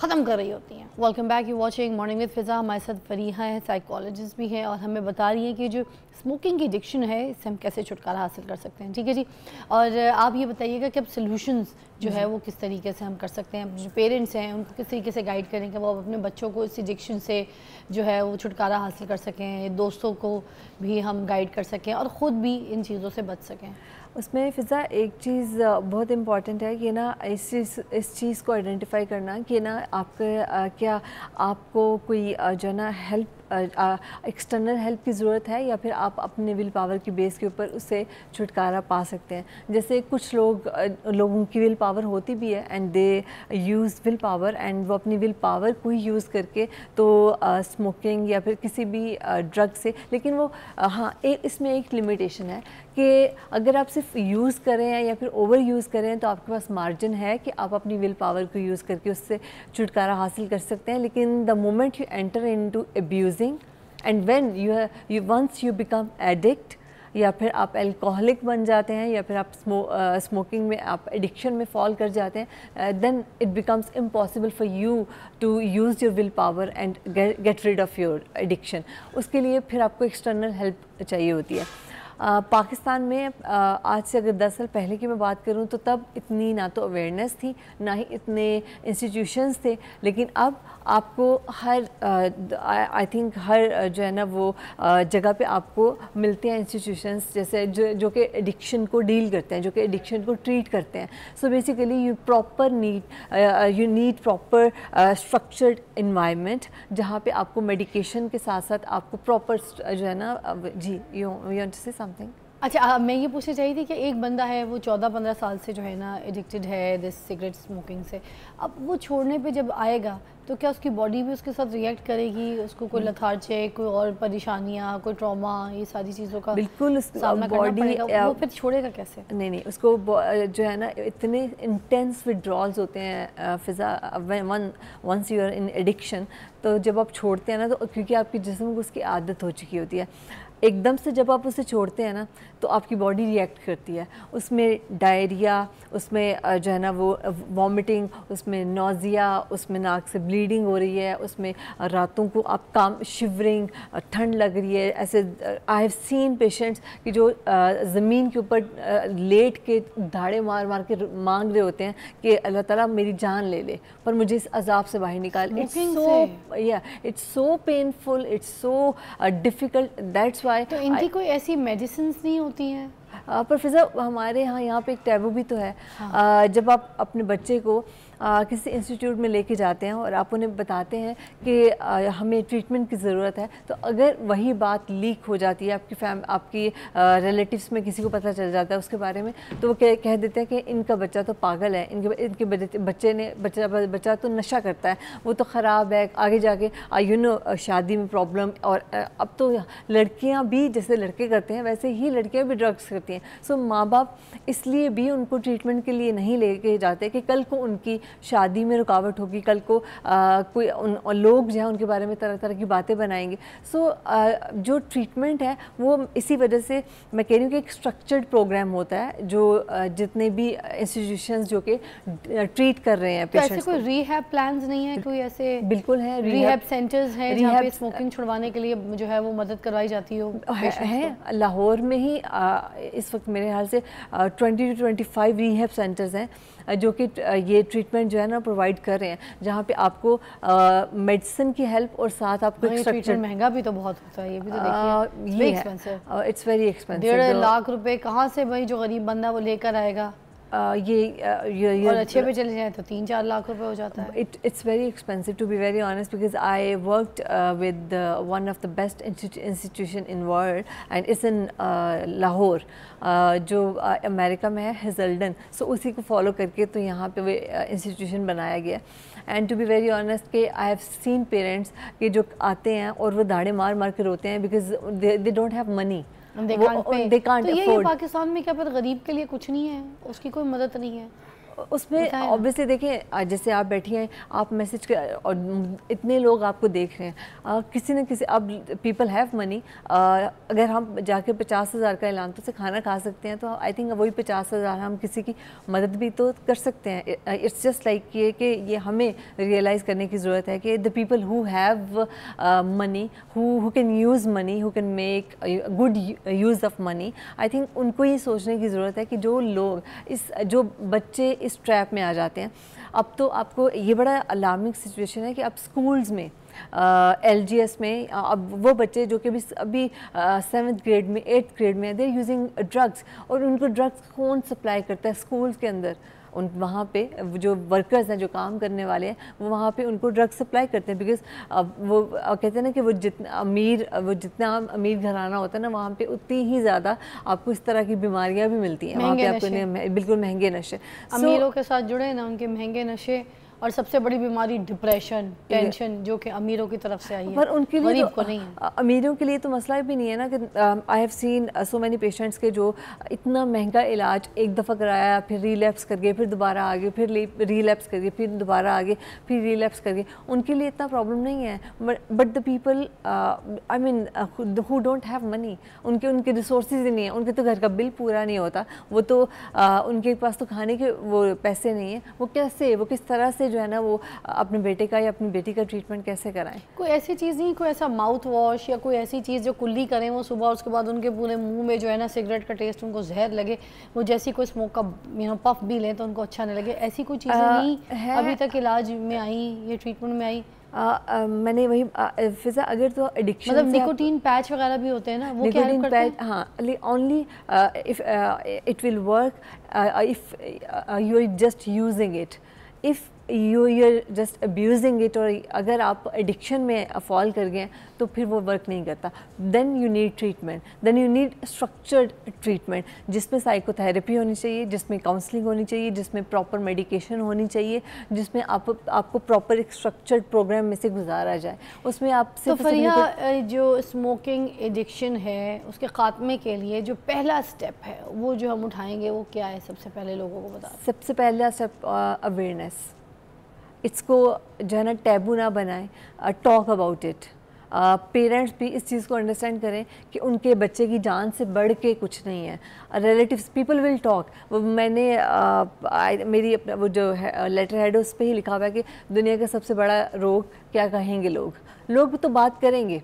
ख़त्म कर रही होती हैं। Welcome back, you watching morning with Fiza. हमारे साथ फरीहा है, साइकोलॉजिस्ट भी है और हमें बता रही है कि जो स्मोकिंग की एडिक्शन है इससे हम कैसे छुटकारा हासिल कर सकते हैं। ठीक है जी, और आप ये बताइएगा कि अब सोल्यूशंस जो है वो किस तरीके से हम कर सकते हैं। जो पेरेंट्स हैं उनको किस तरीके से गाइड करें कि वो अपने बच्चों को इस एडिक्शन से जो है वो छुटकारा हासिल कर सकें, दोस्तों को भी हम गाइड कर सकें और ख़ुद भी इन चीज़ों से बच सकें। उसमें फ़िज़ा एक चीज़ बहुत इम्पॉर्टेंट है कि ना इस चीज़ को आइडेंटिफाई करना कि ना आपके क्या आपको कोई जो है ना हेल्प एक्सटर्नल हेल्प की ज़रूरत है या फिर आप अपने विल पावर की बेस के ऊपर उससे छुटकारा पा सकते हैं। जैसे कुछ लोगों की विल पावर होती भी है and they use will power and वो अपनी विल पावर को ही यूज़ करके तो स्मोकिंग या फिर किसी भी ड्रग से, लेकिन वो हाँ इसमें एक लिमिटेशन है कि अगर आप सिर्फ यूज़ करें या फिर ओवर यूज़ करें तो आपके पास मार्जिन है कि आप अपनी विल पावर को यूज़ करके उससे छुटकारा हासिल कर सकते हैं। लेकिन the moment you enter into abusing and when you once you become addict या फिर आप अल्कोहलिक बन जाते हैं या फिर आप स्मोकिंग में आप एडिक्शन में फॉल कर जाते हैं, then it becomes impossible for you to use your will power and get rid of your addiction. उसके लिए फिर आपको एक्सटर्नल हेल्प चाहिए होती है। पाकिस्तान में आज से अगर 10 साल पहले की मैं बात करूं तो तब इतनी ना तो अवेयरनेस थी ना ही इतने इंस्टीट्यूशंस थे, लेकिन अब आपको हर आई थिंक हर जो है ना वो जगह पे आपको मिलते हैं इंस्टीट्यूशंस जैसे जो कि एडिक्शन को डील करते हैं, जो कि एडिक्शन को ट्रीट करते हैं। So basically you need proper structured environment जहाँ पे आपको मेडिकेशन के साथ साथ आपको प्रॉपर जो है ना जी you want to say something. अच्छा, मैं ये पूछना चाहिए थी कि एक बंदा है वो 14-15 साल से जो है ना एडिक्टेड है दिस सिगरेट स्मोकिंग से, अब वो छोड़ने पे जब आएगा तो क्या उसकी बॉडी भी उसके साथ रिएक्ट करेगी? उसको कोई लथार्जिक, कोई और परेशानियाँ, कोई ट्रॉमा, ये सारी चीज़ों का बिल्कुल सामना करना पड़ेगा? वो फिर छोड़ेगा कैसे? नहीं उसको जो है ना इतने इंटेंस विड्रॉल्स होते हैं Fiza once you are in addiction, तो जब आप छोड़ते हैं ना तो क्योंकि आपके जिस्म को उसकी आदत हो चुकी होती है, एकदम से जब आप उसे छोड़ते हैं ना तो आपकी बॉडी रिएक्ट करती है, उसमें डायरिया, उसमें जो है ना वो वॉमिटिंग, उसमें नोज़िया, उसमें नाक से ब्लीडिंग हो रही है, उसमें रातों को आप काम शिवरिंग, ठंड लग रही है। ऐसे आई हैव सीन पेशेंट्स कि जो ज़मीन के ऊपर लेट के धाड़े मार मार के मांग रहे होते हैं कि अल्लाह ताला मेरी जान ले ले पर मुझे इस अजाब से बाहर निकाल। It's so painful, it's so difficult, that's why. तो इनकी कोई ऐसी मेडिसिन नहीं होती हैं? पर फिज़ा हमारे यहाँ पे एक टैबू भी तो है। हाँ। जब आप अपने बच्चे को किसी इंस्टीट्यूट में लेके जाते हैं और आप उन्हें बताते हैं कि हमें ट्रीटमेंट की ज़रूरत है, तो अगर वही बात लीक हो जाती है, आपकी रिलेटिव्स में किसी को पता चल जाता है उसके बारे में, तो वो कह देते हैं कि इनका बच्चा तो पागल है, इनके बच्चा तो नशा करता है, वो तो ख़राब है, आगे जाके शादी में प्रॉब्लम। और अब तो लड़कियाँ भी जैसे लड़के करते हैं वैसे ही लड़कियाँ भी ड्रग्स करती हैं। सो माँ बाप इसलिए भी उनको ट्रीटमेंट के लिए नहीं लेके जाते कि कल को उनकी शादी में रुकावट होगी, कल को कोई लोग जो हैं उनके बारे में तरह तरह की बातें बनाएंगे। सो जो ट्रीटमेंट है वो इसी वजह से मैं कह रही हूँ कि एक स्ट्रक्चर्ड प्रोग्राम होता है जो जितने भी इंस्टीट्यूशंस जो कि ट्रीट कर रहे हैं पेशेंट्स। ऐसे कोई रिहैब प्लान्स नहीं है, कोई ऐसे? बिल्कुल है, रिहैब सेंटर्स हैं जहाँ पे स्मोकिंग छुड़वाने के लिए जो है वो मदद करवाई जाती हो? है लाहौर में ही इस वक्त मेरे ख्याल से 20 to 25 रिहैब सेंटर्स हैं जो कि ये ट्रीटमेंट जो है ना प्रोवाइड कर रहे हैं, जहाँ पे आपको मेडिसिन की हेल्प और साथ आपको ट्रीटमेंट महंगा भी तो बहुत होता है, ये भी तो देखिए, इट्स वेरी एक्सपेंसिव। 1.5 लाख रुपए कहाँ से भाई जो गरीब बंदा वो लेकर आएगा? ये और अच्छे पे चले जाए तो 3-4 लाख रुपए हो जाता है। It's very expensive to be very honest, because I worked with one of the best institution in world and it's in Lahore, जो अमेरिका में है, हेजल्डन। सो उसी को फॉलो करके तो यहाँ पे वो इंस्टीट्यूशन बनाया गया। And to be very honest कि आई हैव सीन पेरेंट्स कि जो आते हैं और वो दाढ़े मार मार के रोते हैं because they don't have money, they can't afford। Pakistan में क्या पता गरीब के लिए कुछ नहीं है, उसकी कोई मदद नहीं है उसमें। ऑब्वियसली देखिए, जैसे आप बैठी हैं, आप मैसेज कर और इतने लोग आपको देख रहे हैं, किसी न किसी, अब पीपल हैव मनी। अगर हम जाके 50,000 का ऐलान तो से खाना खा सकते हैं, तो आई थिंक वही 50,000 हम किसी की मदद भी तो कर सकते हैं। इट्स जस्ट लाइक ये कि ये हमें रियलाइज़ करने की ज़रूरत है कि the people who have money, who can use money, who can make good use of money, I think उनको ये सोचने की ज़रूरत है कि जो लोग जो बच्चे इस ट्रैप में आ जाते हैं। अब तो आपको ये बड़ा अलार्मिंग सिचुएशन है कि अब स्कूल्स में LGS में अब वो बच्चे जो कि अभी 7th ग्रेड में 8th ग्रेड में दे यूजिंग ड्रग्स, और उनको ड्रग्स कौन सप्लाई करता है? स्कूल्स के अंदर उन वहाँ पे जो वर्कर्स हैं, जो काम करने वाले हैं, वो वहाँ पे उनको ड्रग्स सप्लाई करते हैं। बिकॉज वो कहते हैं ना कि वो जितना अमीर घराना होता है ना, वहाँ पे उतनी ही ज़्यादा आपको इस तरह की बीमारियाँ भी मिलती हैं। वहाँ पे आपको बिल्कुल महंगे नशे, अमीरों के साथ जुड़े ना, उनके महंगे नशे, और सबसे बड़ी बीमारी डिप्रेशन, टेंशन, जो कि अमीरों की तरफ से आई है, पर उनके लिए गरीब को नहीं है। अमीरों के लिए तो मसला भी नहीं है ना कि I have seen so many patients के जो इतना महंगा इलाज एक दफ़ा कराया, फिर रिलैप्स कर गए, फिर दोबारा आ गए, फिर रिलैप्स कर गए, फिर दोबारा आ गए, फिर रिलैप्स कर गए। उनके लिए इतना प्रॉब्लम नहीं है। But the people I mean who don't have money, उनके रिसोर्सेज ही नहीं है, उनके तो घर का बिल पूरा नहीं होता, वो तो उनके पास तो खाने के वो पैसे नहीं है, वो कैसे, वो किस तरह से जो है ना वो अपने बेटे का या अपनी बेटी का ट्रीटमेंट कैसे कराएं? कोई ऐसी चीज़ नहीं, कोई ऐसा माउथ वॉश या कोई ऐसी चीज़ जो कुल्ली करें वो सुबह, उसके बाद उनके पूरे मुंह में जो है ना सिगरेट का टेस्ट उनको जहर लगे, वो जैसी कोई स्मोक का पफ भी लें तो उनको अच्छा नहीं लगे, ऐसी कोई चीज़ें नहीं अभी तक इलाज में आई, ये ट्रीटमेंट में आई? मैंने वही फिजा, अगर तो एडिक्शन मतलब निकोटीन पैच वगैरह भी होते हैं ना, वो क्या हेल्प करते हैं? हाँ, only if it will work if you are just using it, if you're just abusing it, और अगर आप एडिक्शन में फॉल कर गए तो फिर वो वर्क नहीं करता। Then you need treatment, then you need structured treatment, जिसमें साइकोथेरेपी होनी चाहिए, जिसमें काउंसलिंग होनी चाहिए, जिसमें प्रॉपर मेडिकेशन होनी चाहिए, जिसमें आपको प्रॉपर एक स्ट्रक्चर्ड प्रोग्राम में से गुजारा जाए। उसमें आप तो फरिया, जो स्मोकिंग एडिक्शन है उसके ख़ात्मे के लिए जो पहला स्टेप है वो जो हम उठाएंगे वो क्या है? सबसे पहले लोगों को बता। सबसे पहला स्टेप अवेयरनेस, इसको जो है ना टैबू ना बनाएं, टॉक अबाउट इट। पेरेंट्स भी इस चीज़ को अंडरस्टैंड करें कि उनके बच्चे की जान से बढ़ के कुछ नहीं है। Relatives, people will talk. वो मैंने मेरी अपना वो जो है लेटर हेड उस पर ही लिखा हुआ है कि दुनिया का सबसे बड़ा रोग क्या कहेंगे लोग तो बात करेंगे।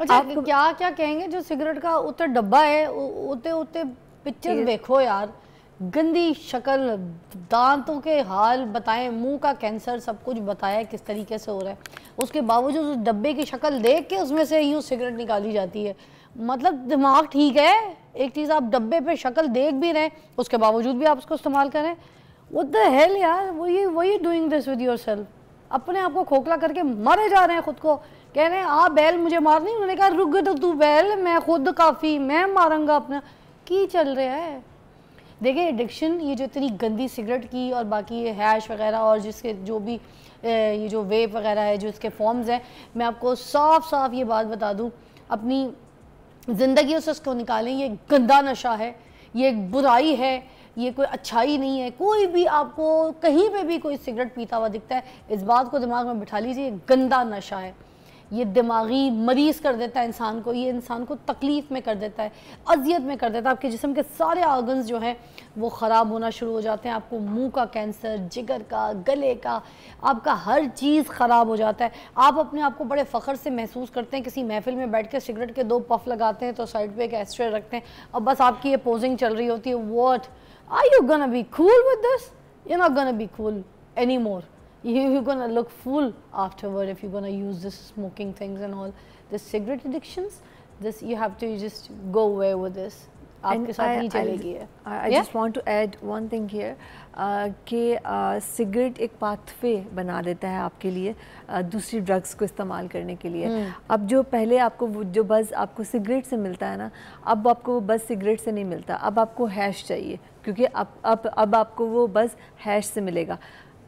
अच्छा, क्या क्या कहेंगे? जो सिगरेट का उतर डब्बा है, उते पिक्चर देखो यार, गंदी शक्ल, दांतों के हाल बताएं, मुंह का कैंसर, सब कुछ बताया किस तरीके से हो रहा है। उसके बावजूद उस डब्बे की शक्ल देख के उसमें से यूँ सिगरेट निकाली जाती है। मतलब दिमाग ठीक है? एक चीज़ आप डब्बे पे शक्ल देख भी रहे हैं, उसके बावजूद भी आप उसको इस्तेमाल करें। व्हाट द हेल यार, वो ये डूइंग दिस विद योरसेल्फ। अपने आप को खोखला करके मारे जा रहे हैं, खुद को कह रहे हैं आ बैल मुझे मार नहीं। उन्होंने कहा रुक तो तू बैल, मैं खुद काफ़ी, मैं मारूंगा अपना। की चल रहा है? देखिए एडिक्शन, ये जो इतनी गंदी सिगरेट की और बाकी ये हैश वगैरह और जिसके जो भी ये जो वेप वगैरह है, जो इसके फॉर्म्स हैं, मैं आपको साफ ये बात बता दूं, अपनी ज़िंदगी से उसको निकालें। ये गंदा नशा है, ये एक बुराई है, ये कोई अच्छाई नहीं है। कोई भी आपको कहीं पे भी कोई सिगरेट पीता हुआ दिखता है, इस बात को दिमाग में बिठा लीजिए, गंदा नशा है। ये दिमागी मरीज कर देता है इंसान को, ये इंसान को तकलीफ़ में कर देता है, अजियत में कर देता है। आपके जिस्म के सारे आर्गन्स जो हैं वो ख़राब होना शुरू हो जाते हैं। आपको मुंह का कैंसर, जिगर का, गले का, आपका हर चीज़ ख़राब हो जाता है। आप अपने आप को बड़े फ़ख्र से महसूस करते हैं, किसी महफिल में बैठ के सिगरेट के 2 पफ लगाते हैं तो साइड पे एक एस्ट्रे रखते हैं और बस आपकी ये पोजिंग चल रही होती है। What are you gonna be cool with this? You are not gonna be cool any more. You're gonna look fool afterward if you're gonna use this smoking things and all. This cigarette addictions, this you have to just go away with this. आपके साथ नहीं चलेगी है. I just want to add one thing here कि cigarette एक pathway बना देता है आपके लिए दूसरी ड्रग्स को इस्तेमाल करने के लिए. अब जो पहले आपको जो बज़ आपको सिगरेट से मिलता है ना, अब आपको वो बज़ सिगरेट से नहीं मिलता. अब आपको हैश चाहिए, क्योंकि अब आपको वो बज़ हैश से मिलेगा.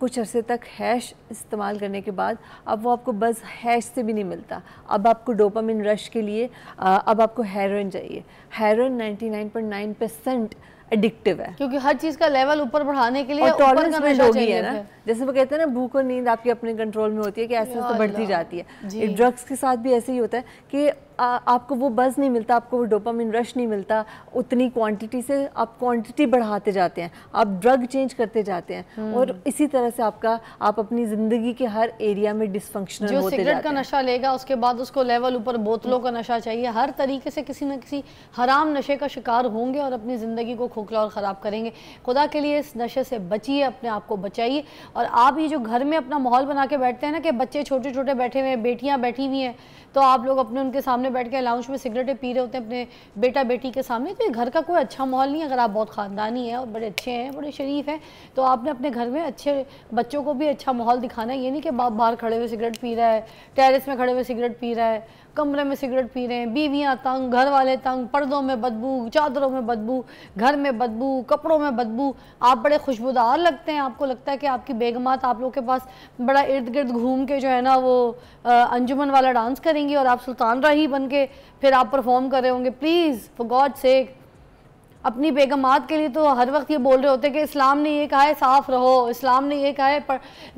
कुछ अरसे तक हैश इस्तेमाल करने के बाद अब वो आपको बस हैश से भी नहीं मिलता. अब आपको डोपामिन रश के लिए अब आपको हेरोइन चाहिए. हेरोइन 99.9% एडिक्टिव है, क्योंकि हर चीज़ का लेवल ऊपर बढ़ाने के लिए और टॉलरेंस में होगी है ना. जैसे वो कहते हैं ना, भूख और नींद आपकी अपने कंट्रोल में होती है कि ऐसे तो बढ़ती जाती है. ड्रग्स के साथ भी ऐसे ही होता है कि आपको वो बज़ नहीं मिलता, आपको वो डोपामिन रश नहीं मिलता उतनी क्वांटिटी से. आप क्वांटिटी बढ़ाते जाते हैं, आप ड्रग चेंज करते जाते हैं, और इसी तरह से आप अपनी ज़िंदगी के हर एरिया में डिसफंक्शनल होते जाते हैं. जो सिगरेट का नशा लेगा उसके बाद उसको लेवल ऊपर बोतलों का नशा चाहिए. हर तरीके से किसी न किसी हराम नशे का शिकार होंगे और अपनी ज़िंदगी को खोखला और ख़राब करेंगे. खुदा के लिए इस नशे से बचिए, अपने आप को बचाइए. और आप ये जो घर में अपना माहौल बना के बैठते हैं ना, कि बच्चे छोटे छोटे बैठे हुए हैं, बेटियाँ बैठी हुई हैं, तो आप लोग अपने उनके सामने बैठ के लाउंज में सिगरेटें पी रहे होते हैं अपने बेटा बेटी के सामने, तो ये घर का कोई अच्छा माहौल नहीं है. अगर आप बहुत ख़ानदानी हैं और बड़े अच्छे हैं, बड़े शरीफ हैं, तो आपने अपने घर में अच्छे बच्चों को भी अच्छा माहौल दिखाना है. ये नहीं कि बाप बाहर खड़े हुए सिगरेट पी रहा है, टेरेस में खड़े हुए सिगरेट पी रहा है, कमरे में सिगरेट पी रहे हैं, बीवियाँ तंग, घर वाले तंग, पर्दों में बदबू, चादरों में बदबू, घर में बदबू, कपड़ों में बदबू. आप बड़े खुशबूदार लगते हैं, आपको लगता है कि आपकी बेगमात आप लोग के पास बड़ा इर्द गिर्द घूम के जो है ना वो अंजुमन वाला डांस करेंगी और आप सुल्तान राही बन के फिर आप परफॉर्म कर रहे होंगे. प्लीज़ फॉर गॉड सेक, अपनी बेगमात के लिए तो हर वक्त ये बोल रहे होते हैं कि इस्लाम ने ये कहा है साफ़ रहो, इस्लाम ने ये कहा है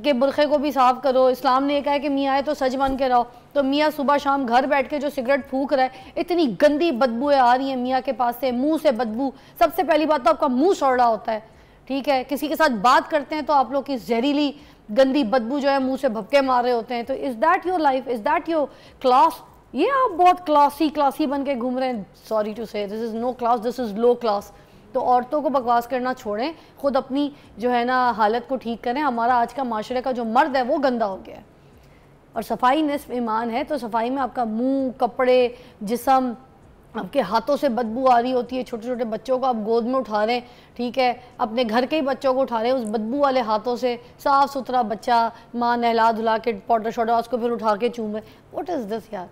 कि बुरखे को भी साफ़ करो, इस्लाम ने ये कहा है कि मियाँ है तो सच बन के रहो. तो मियाँ सुबह शाम घर बैठ के जो सिगरेट फूंक रहा है, इतनी गंदी बदबूएं आ रही हैं मियाँ के पास से, मुंह से बदबू. सबसे पहली बात तो आपका मुंह सड़ रहा होता है, ठीक है. किसी के साथ बात करते हैं तो आप लोग की जहरीली गंदी बदबू जो है मुँह से भपके मार रहे होते हैं. तो is that your life? Is that your class? ये आप बहुत क्लासी बन के घूम रहे हैं. Sorry to say, this is no class, this is low class. तो औरतों को बकवास करना छोड़ें, खुद अपनी जो है ना हालत को ठीक करें. हमारा आज का माशरे का जो मर्द है वो गंदा हो गया है, और सफाई निस्फ ईमान है. तो सफाई में आपका मुंह, कपड़े, जिस्म, आपके हाथों से बदबू आ रही होती है. छोटे छोटे बच्चों को आप गोद में उठा रहे हैं, ठीक है, अपने घर के ही बच्चों को उठा रहे हैं उस बदबू वाले हाथों से. साफ़ सुथरा बच्चा, माँ नहला धुला के पाउडर शॉडर उसको फिर उठा के चूम रहे. व्हाट इज़ दिस यार?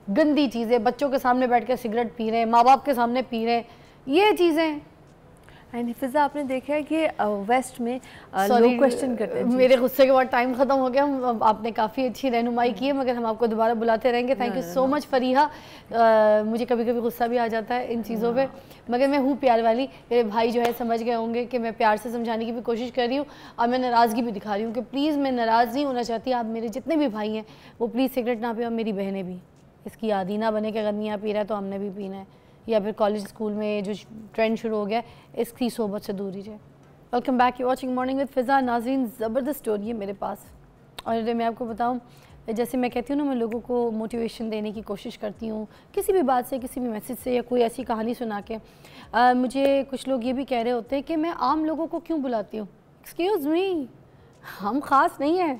गंदी चीज़ें. बच्चों के सामने बैठ के सिगरेट पी रहे हैं, माँ बाप के सामने पी रहे हैं, ये चीज़ें. एंड हिफिज़ा, आपने देखा है कि वेस्ट में लोग क्वेश्चन करते हैं. मेरे गुस्से के बाद टाइम ख़त्म हो गया. आपने काफ़ी अच्छी रहनुमाई की है, मगर हम आपको दोबारा बुलाते रहेंगे. Thank you so much Fariha. मुझे कभी कभी गुस्सा भी आ जाता है इन चीज़ों पे, मगर मैं हूँ प्यार वाली. मेरे भाई जो है समझ गए होंगे कि मैं प्यार से समझाने की भी कोशिश कर रही हूँ, और मैं नाराज़गी भी दिखा रही हूँ कि प्लीज़ मैं नाराज़ नहीं होना चाहती. आप मेरे जितने भी भाई हैं वो प्लीज़ सिगरेट ना पिए, और मेरी बहनें भी इसकी आदी ना बने कि अगर मियाँ पी रहा है तो हमने भी पीना है, या फिर कॉलेज स्कूल में जो ट्रेंड शुरू हो गया इसकी सोबत से दूर ही जाए. Welcome back, you watching morning with Fiza. नाज़रीन, ज़बरदस्त स्टोरी है मेरे पास, और मैं आपको बताऊं, जैसे मैं कहती हूँ ना, मैं लोगों को मोटिवेशन देने की कोशिश करती हूँ किसी भी बात से, किसी भी मैसेज से, या कोई ऐसी कहानी सुना के. मुझे कुछ लोग ये भी कह रहे होते हैं कि मैं आम लोगों को क्यों बुलाती हूँ. एक्सक्यूज़ मी, हम ख़ास नहीं हैं,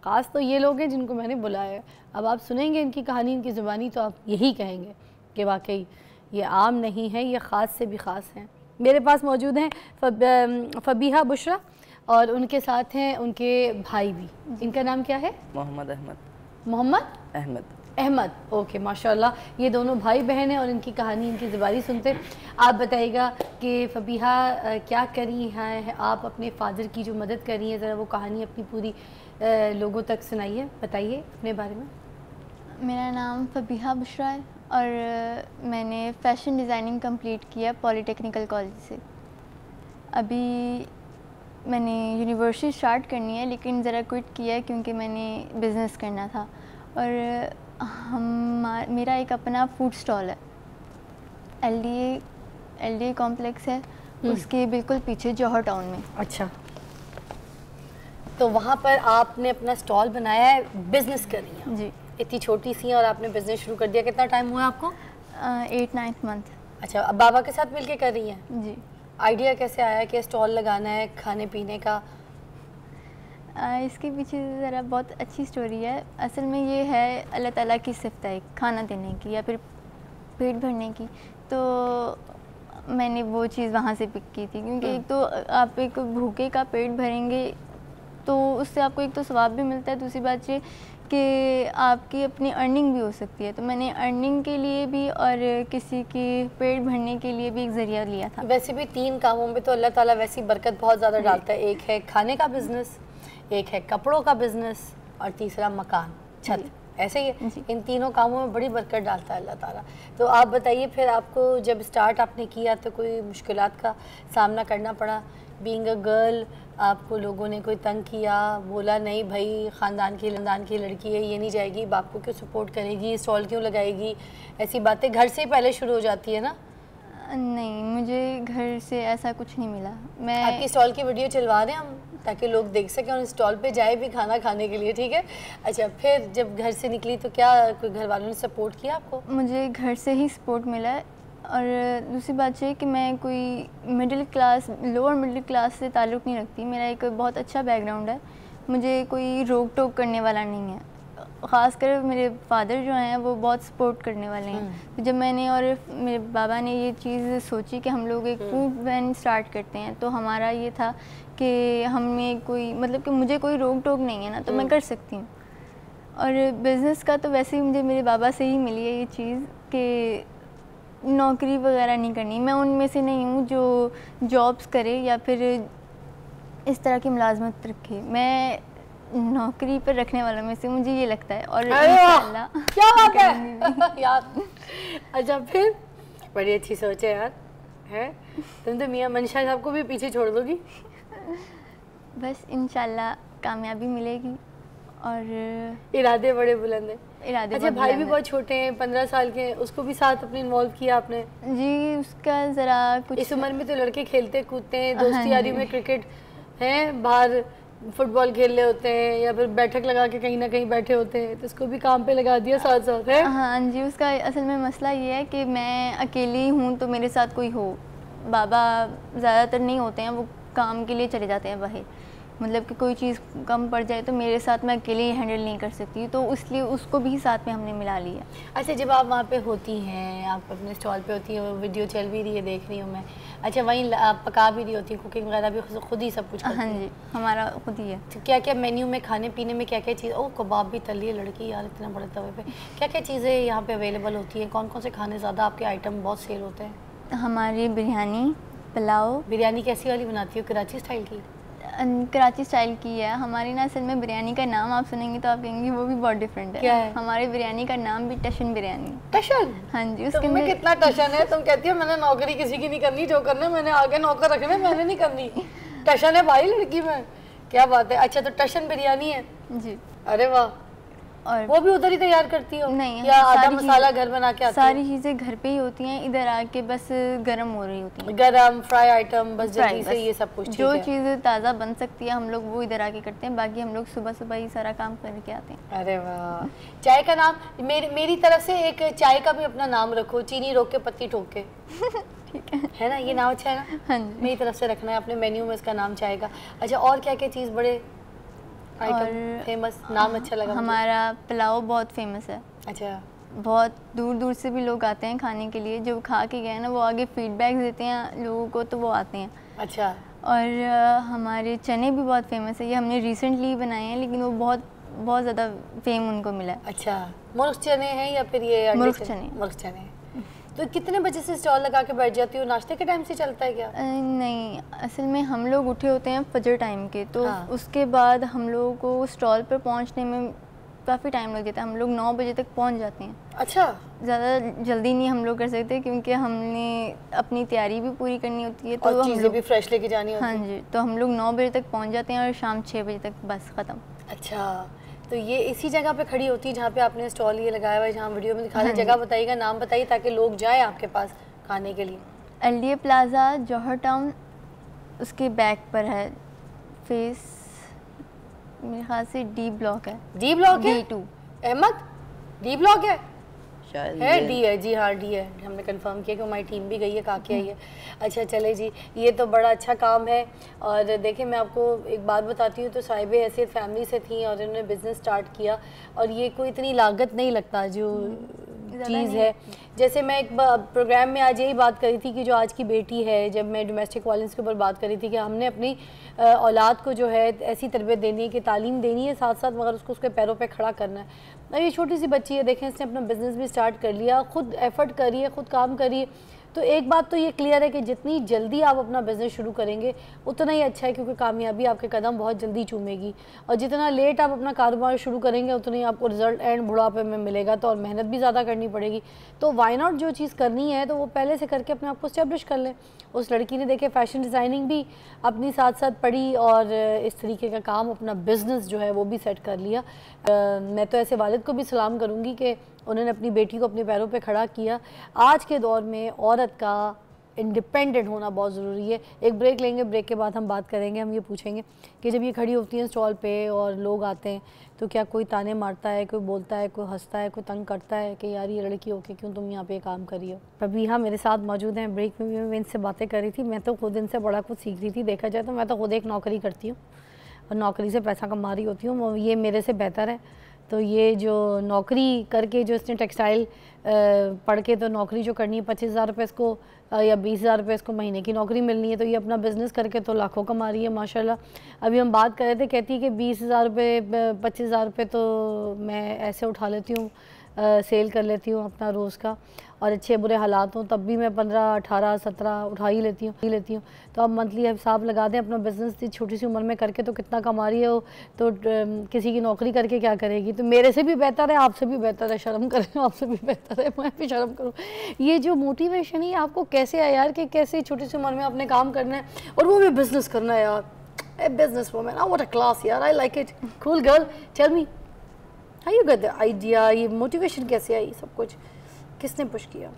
ख़ास तो ये लोग हैं जिनको मैंने बुलाया है. अब आप सुनेंगे इनकी कहानी, इनकी ज़ुबानी, तो आप यही कहेंगे कि वाकई ये आम नहीं है, ये ख़ास से भी ख़ास हैं. मेरे पास मौजूद हैं फबीहा बुशरा, और उनके साथ हैं उनके भाई भी. इनका नाम क्या है? मोहम्मद अहमद. मोहम्मद अहमद. ओके, माशाल्लाह. ये दोनों भाई बहन हैं और इनकी कहानी, इनकी ज़ुबानी सुनते. आप बताइएगा कि फबीहा क्या करी है आप, अपने फादर की जो मदद करी है, ज़रा वो कहानी अपनी पूरी लोगों तक सुनाइए, बताइए अपने बारे में. मेरा नाम फबीहा बुशरा है और मैंने फ़ैशन डिज़ाइनिंग कंप्लीट किया पॉलीटेक्निकल कॉलेज से. अभी मैंने यूनिवर्सिटी स्टार्ट करनी है, लेकिन ज़रा क्विट किया है क्योंकि मैंने बिज़नेस करना था। और मेरा एक अपना फूड स्टॉल है, एलडीए कॉम्प्लेक्स है, उसके बिल्कुल पीछे जौहर टाउन में। अच्छा, तो वहाँ पर आपने अपना स्टॉल बनाया है, बिजनेस कर रही हैं? जी। इतनी छोटी सी हैं और आपने बिजनेस शुरू कर दिया, कितना टाइम हुआ आपको? 8-9 मंथ। अच्छा, अब बाबा के साथ मिलके कर रही हैं? जी। आइडिया कैसे आया कि स्टॉल लगाना है खाने पीने का? इसके पीछे ज़रा बहुत अच्छी स्टोरी है। असल में ये है अल्लाह ताला की सिफ़त है खाना देने की या फिर पेट भरने की। तो मैंने वो चीज़ वहाँ से पिक की थी, क्योंकि एक तो आप एक भूखे का पेट भरेंगे तो उससे आपको एक तो सवाब भी मिलता है, दूसरी बात ये कि आपकी अपनी अर्निंग भी हो सकती है। तो मैंने अर्निंग के लिए भी और किसी की पेट भरने के लिए भी एक ज़रिया लिया था। वैसे भी 3 कामों में तो अल्लाह ताला वैसी बरकत बहुत ज़्यादा डालता है। एक है खाने का बिजनेस, एक है कपड़ों का बिजनेस और तीसरा मकान, छत। ऐसे ही है, इन तीनों कामों में बड़ी बरकत डालता है अल्लाह ताला। तो आप बताइए, फिर आपको जब स्टार्ट आपने किया तो कोई मुश्किलात का सामना करना पड़ा? बीइंग अ गर्ल, आपको लोगों ने कोई तंग किया, बोला नहीं भाई ख़ानदान की लड़की है, ये नहीं जाएगी, बाप को क्यों सपोर्ट करेगी, स्टॉल क्यों लगाएगी, ऐसी बातें घर से पहले शुरू हो जाती है ना? नहीं, मुझे घर से ऐसा कुछ नहीं मिला। मैं आपकी स्टॉल की वीडियो चलवा रहे हैं हम, ताकि लोग देख सकें और स्टॉल पे जाए भी खाना खाने के लिए, ठीक है? अच्छा, फिर जब घर से निकली तो क्या कोई घर वालों ने सपोर्ट किया आपको? मुझे घर से ही सपोर्ट मिला है। और दूसरी बात ये कि मैं कोई middle class, lower middle class से ताल्लुक़ नहीं रखती। मेरा एक बहुत अच्छा बैकग्राउंड है, मुझे कोई रोक टोक करने वाला नहीं है। ख़ासकर मेरे फादर जो हैं वो बहुत सपोर्ट करने वाले हैं। तो जब मैंने और मेरे बाबा ने ये चीज़ सोची कि हम लोग एक फूड वैन स्टार्ट करते हैं, तो हमारा ये था कि हमें कोई मतलब कि मुझे कोई रोक टोक नहीं है ना, तो मैं कर सकती हूँ। और बिज़नेस का तो वैसे ही मुझे मेरे बाबा से ही मिली है ये चीज़ कि नौकरी वगैरह नहीं करनी। मैं उनमें से नहीं हूँ जो जॉब्स करे या फिर इस तरह की मुलाजमत रखे। मैं नौकरी पर रखने वालों में से, मुझे ये लगता है। और इंशाल्लाह क्या बात है यार। अच्छा, फिर बड़ी अच्छी सोच है यार, है? तुम तो मियाँ मंशा साहब को भी पीछे छोड़ दोगी। बस इंशाल्लाह कामयाबी मिलेगी और इरादे बड़े बुलंद हैं। इरादे। अच्छा, भाई भी बहुत छोटे हैं, 15 साल के हैं, उसको भी साथ अपने इन्वॉल्व किया आपने? जी, उसका ज़रा कुछ इस उम्र में तो लड़के खेलते कूदते हैं, दोस्ती यारी में क्रिकेट है, बाहर फुटबॉल खेल रहे होते हैं या फिर बैठक लगा के कहीं ना कहीं बैठे होते हैं, तो उसको भी काम पे लगा दिया साथ साथ, है? हाँ जी, उसका असल में मसला ये है कि मैं अकेली हूँ तो मेरे साथ कोई हो। बाबा ज़्यादातर नहीं होते हैं, वो काम के लिए चले जाते हैं बाहर। मतलब कि कोई चीज़ कम पड़ जाए तो मेरे साथ मैं अकेले हैंडल नहीं कर सकती, तो इसलिए उसको भी साथ में हमने मिला लिया। अच्छा, जब आप वहाँ पे होती हैं, आप अपने स्टॉल पे होती हैं, वीडियो चल भी रही है, देख रही हूँ मैं। अच्छा, वहीं आप पका भी रही होती हैं, कुकिंग वगैरह भी खुद ही सब कुछ करती हैं? हाँ जी, हमारा खुद ही है। तो क्या क्या मेन्यू में, खाने पीने में क्या क्या चीज़? ओह, कबाब भी तली है लड़की यार इतना बड़े तवे पे। क्या क्या चीज़ें यहाँ पे अवेलेबल होती हैं? कौन कौन से खाने ज़्यादा आपके आइटम बहुत सेल होते हैं? हमारी बिरयानी, पुलाव। बिरयानी कैसी वाली बनाती हो? कराची स्टाइल की? कराची स्टाइल की है हमारी ना। असल में बिरयानी का नाम आप सुनेंगे तो आप कहेंगे वो भी बहुत डिफरेंट है। क्या है? हमारी बिरयानी का नाम भी टशन बिरयानी। टशन? हाँ जी। उसके में कितना टशन है? तुम कहती हो मैंने नौकरी किसी की नहीं करनी, जो करना मैंने आगे नौकर रखने, मैंने नहीं करनी। टशन है भाई लड़की में, क्या बात है। अच्छा, तो टशन बिरयानी है जी। अरे वाह। और वो भी उधर ही तैयार करती हो? नहीं, या आधा मसाला घर बना के आती सारी चीज़ें घर पे ही होती हैं, इधर आके बस गरम हो रही होती हैं। गरम फ्राई आइटम बस जल्दी से ये सब कुछ जो चीज़ ताज़ा बन सकती है हम लोग वो इधर आके करते हैं, बाकी हम लोग सुबह सुबह ही सारा काम करके आते हैं। अरे वाह। चाय का नाम मेरी तरफ से एक चाय का भी अपना नाम रखो, चीनी रोक के पत्ती ठोक के। ठीक है ना? ये नाम अच्छा है ना? हाँ जी। मेरी तरफ से रखना है अपने मेन्यू में इसका नाम चाय का। अच्छा, और क्या क्या चीज़ बड़े आइटम फेमस, नाम अच्छा लगा? हमारा पुलाव बहुत फेमस है। अच्छा। बहुत दूर दूर से भी लोग आते हैं खाने के लिए, जो खा के गए ना वो आगे फीडबैक देते हैं लोगों को, तो वो आते हैं। अच्छा। और हमारे चने भी बहुत फेमस है, ये हमने रिसेंटली बनाए हैं, लेकिन वो बहुत ज़्यादा फेम उनको मिला है। अच्छा, मुर्ग चने हैं या फिर ये मुर्ग चने? मुर्ग चने। तो कितने बजे से स्टॉल लगा के बैठ जाती हो? नाश्ते के टाइम से चलता है क्या? नहीं, असल में हम लोग उठे होते हैं फजर टाइम के, तो उसके बाद हम लोगों को स्टॉल पर पहुंचने में काफ़ी टाइम लग जाता है, हम लोग 9 बजे तक पहुंच जाते हैं। अच्छा, ज़्यादा जल्दी नहीं हम लोग कर सकते क्योंकि हमने अपनी तैयारी भी पूरी करनी होती है, तो और हम चीज़ें लोग भी फ्रेश लेके जानी होती हाँ हैं। जी, तो हम लोग 9 बजे तक पहुंच जाते हैं और शाम 6 बजे तक बस ख़त्म। अच्छा, तो ये इसी जगह पे खड़ी होती है जहाँ पे आपने स्टॉल ये लगाया हुआ है, जहाँ वीडियो में दिखा रहे हैं। हाँ जगह बताइएगा, नाम बताइए ताकि लोग जाएं आपके पास खाने के लिए। LDA प्लाज़ा जौहर टाउन, उसके बैक पर है, फेस मेरे ख्याल से D ब्लॉक है। डी ब्लॉक है? D2। अहमद, डी ब्लॉक है? शायद है ये- डी है जी, हाँ डी है, हमने कंफर्म किया कि हमारी टीम भी गई है, काके आई है। अच्छा चले जी, ये तो बड़ा अच्छा काम है। और देखिए मैं आपको एक बात बताती हूँ, तो साहिबे ऐसे फैमिली से थी और इन्होंने बिज़नेस स्टार्ट किया, और ये कोई इतनी लागत नहीं लगता जो चीज़ है। जैसे मैं एक प्रोग्राम में आज यही बात करी थी कि जो आज की बेटी है, जब मैं डोमेस्टिक वायलेंस के ऊपर बात करी थी कि हमने अपनी औलाद को जो है ऐसी तरबियत देनी है कि तालीम देनी है साथ साथ, मगर उसको उसके पैरों पे खड़ा करना है। अब ये छोटी सी बच्ची है, देखें इसने अपना बिज़नेस भी स्टार्ट कर लिया, खुद एफर्ट करिए, खुद काम करिए। तो एक बात तो ये क्लियर है कि जितनी जल्दी आप अपना बिज़नेस शुरू करेंगे उतना ही अच्छा है, क्योंकि कामयाबी आपके कदम बहुत जल्दी चूमेगी। और जितना लेट आप अपना कारोबार शुरू करेंगे उतना ही आपको रिजल्ट एंड बुढ़ापे में मिलेगा, तो और मेहनत भी ज़्यादा करनी पड़ेगी। तो वाई नॉट जो चीज़ करनी है तो वो पहले से करके अपने आप को स्टैब्लिश कर लें। उस लड़की ने देखे फैशन डिज़ाइनिंग भी अपनी साथ साथ पढ़ी और इस तरीके का काम, अपना बिज़नेस जो है वो भी सेट कर लिया। मैं तो ऐसे वालिद को भी सलाम करूँगी कि उन्होंने अपनी बेटी को अपने पैरों पे खड़ा किया। आज के दौर में औरत का इंडिपेंडेंट होना बहुत ज़रूरी है। एक ब्रेक लेंगे, ब्रेक के बाद हम बात करेंगे, हम ये पूछेंगे कि जब ये खड़ी होती हैं स्टॉल पे और लोग आते हैं तो क्या कोई ताने मारता है, कोई बोलता है, कोई हंसता है, कोई तंग करता है कि यार ये लड़की होके क्यों तुम यहाँ पे काम करी हो। फबीहा मेरे साथ मौजूद हैं। ब्रेक में भी मैं इनसे बातें कर रही थी, मैं तो खुद इनसे बड़ा कुछ सीख रही थी। देखा जाए तो मैं तो खुद एक नौकरी करती हूँ और नौकरी से पैसा कमा रही होती हूँ, ये मेरे से बेहतर है। तो ये जो नौकरी करके जो इसने टेक्सटाइल पढ़ के तो नौकरी जो करनी है 25,000 रुपये इसको या 20,000 रुपये इसको महीने की नौकरी मिलनी है, तो ये अपना बिज़नेस करके तो लाखों कमा रही है माशाल्लाह। अभी हम बात कर रहे थे, कहती है कि 20,000 रुपये 25,000 रुपये तो मैं ऐसे उठा लेती हूँ, सेल कर लेती हूँ अपना रोज़ का, और अच्छे बुरे हालात हों तब भी मैं 15, 18, 17 उठा ही लेती हूँ। तो आप मंथली हिसाब लगा दें अपना बिज़नेस छोटी सी उम्र में करके तो कितना कमा रही है वो, तो किसी की नौकरी करके क्या करेगी। तो मेरे से भी बेहतर है, आपसे भी बेहतर है, शर्म करें, आपसे भी बेहतर है, मैं भी शर्म करूँ। ये जो मोटिवेशन है आपको कैसे आया यार कि कैसे छोटी सी उम्र में अपने काम करना है और वो भी बिज़नेस करना है यार। A business woman, what a class यार, I like it, cool girl. Tell me how you got the idea, ये मोटिवेशन कैसे आई, सब कुछ किसने पुश किया?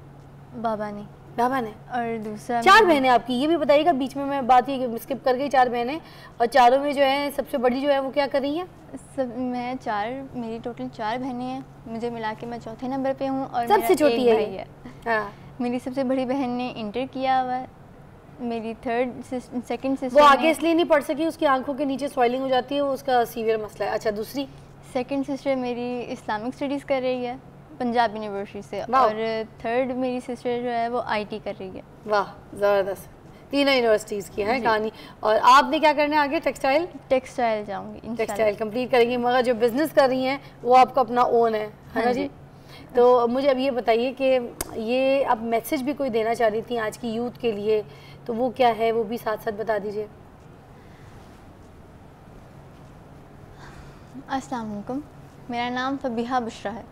बाबा ने। बाबा ने। और दूसरा 4 बहनें आपकी, ये भी बताइएगा, बीच में मैं बात ये स्किप कर गई। 4 बहनें, और चारों में जो है सबसे बड़ी जो है वो क्या कर रही है? मैं 4, मेरी टोटल 4 बहनें हैं, मुझे मिला के मैं चौथे नंबर पे हूँ और सबसे छोटी मेरा है एक भाई ये? है। हाँ। मेरी सबसे बड़ी बहन ने इंटर किया हुआ है, मेरी सेकंड वो सिस्टर आगे इसलिए नहीं पढ़ सकी, उसकी आंखों के नीचे स्वेलिंग हो जाती है, वो उसका सीवियर मसला है। अच्छा, दूसरी? सेकंड सिस्टर मेरी इस्लामिक स्टडीज़ कर रही है पंजाब यूनिवर्सिटी से, वाह। और थर्ड मेरी सिस्टर जो है वो IT कर रही है। वाह, ज़बरदस्त, तीनों यूनिवर्सिटीज़ की है कहानी। और आपने क्या करना है आगे? टेक्सटाइल जाऊंगी इंशाल्लाह। टेक्सटाइल कंप्लीट करेंगी, मगर जो बिज़नेस कर रही हैं वो आपका अपना ओन है ना हाँ जी? जी। तो मुझे अब ये बताइए कि ये आप मैसेज भी कोई देना चाह रही थी आज की यूथ के लिए, तो वो क्या है, वो भी साथ साथ बता दीजिए। अस्सलाम वालेकुम, मेरा नाम फबीहा बुशरा है।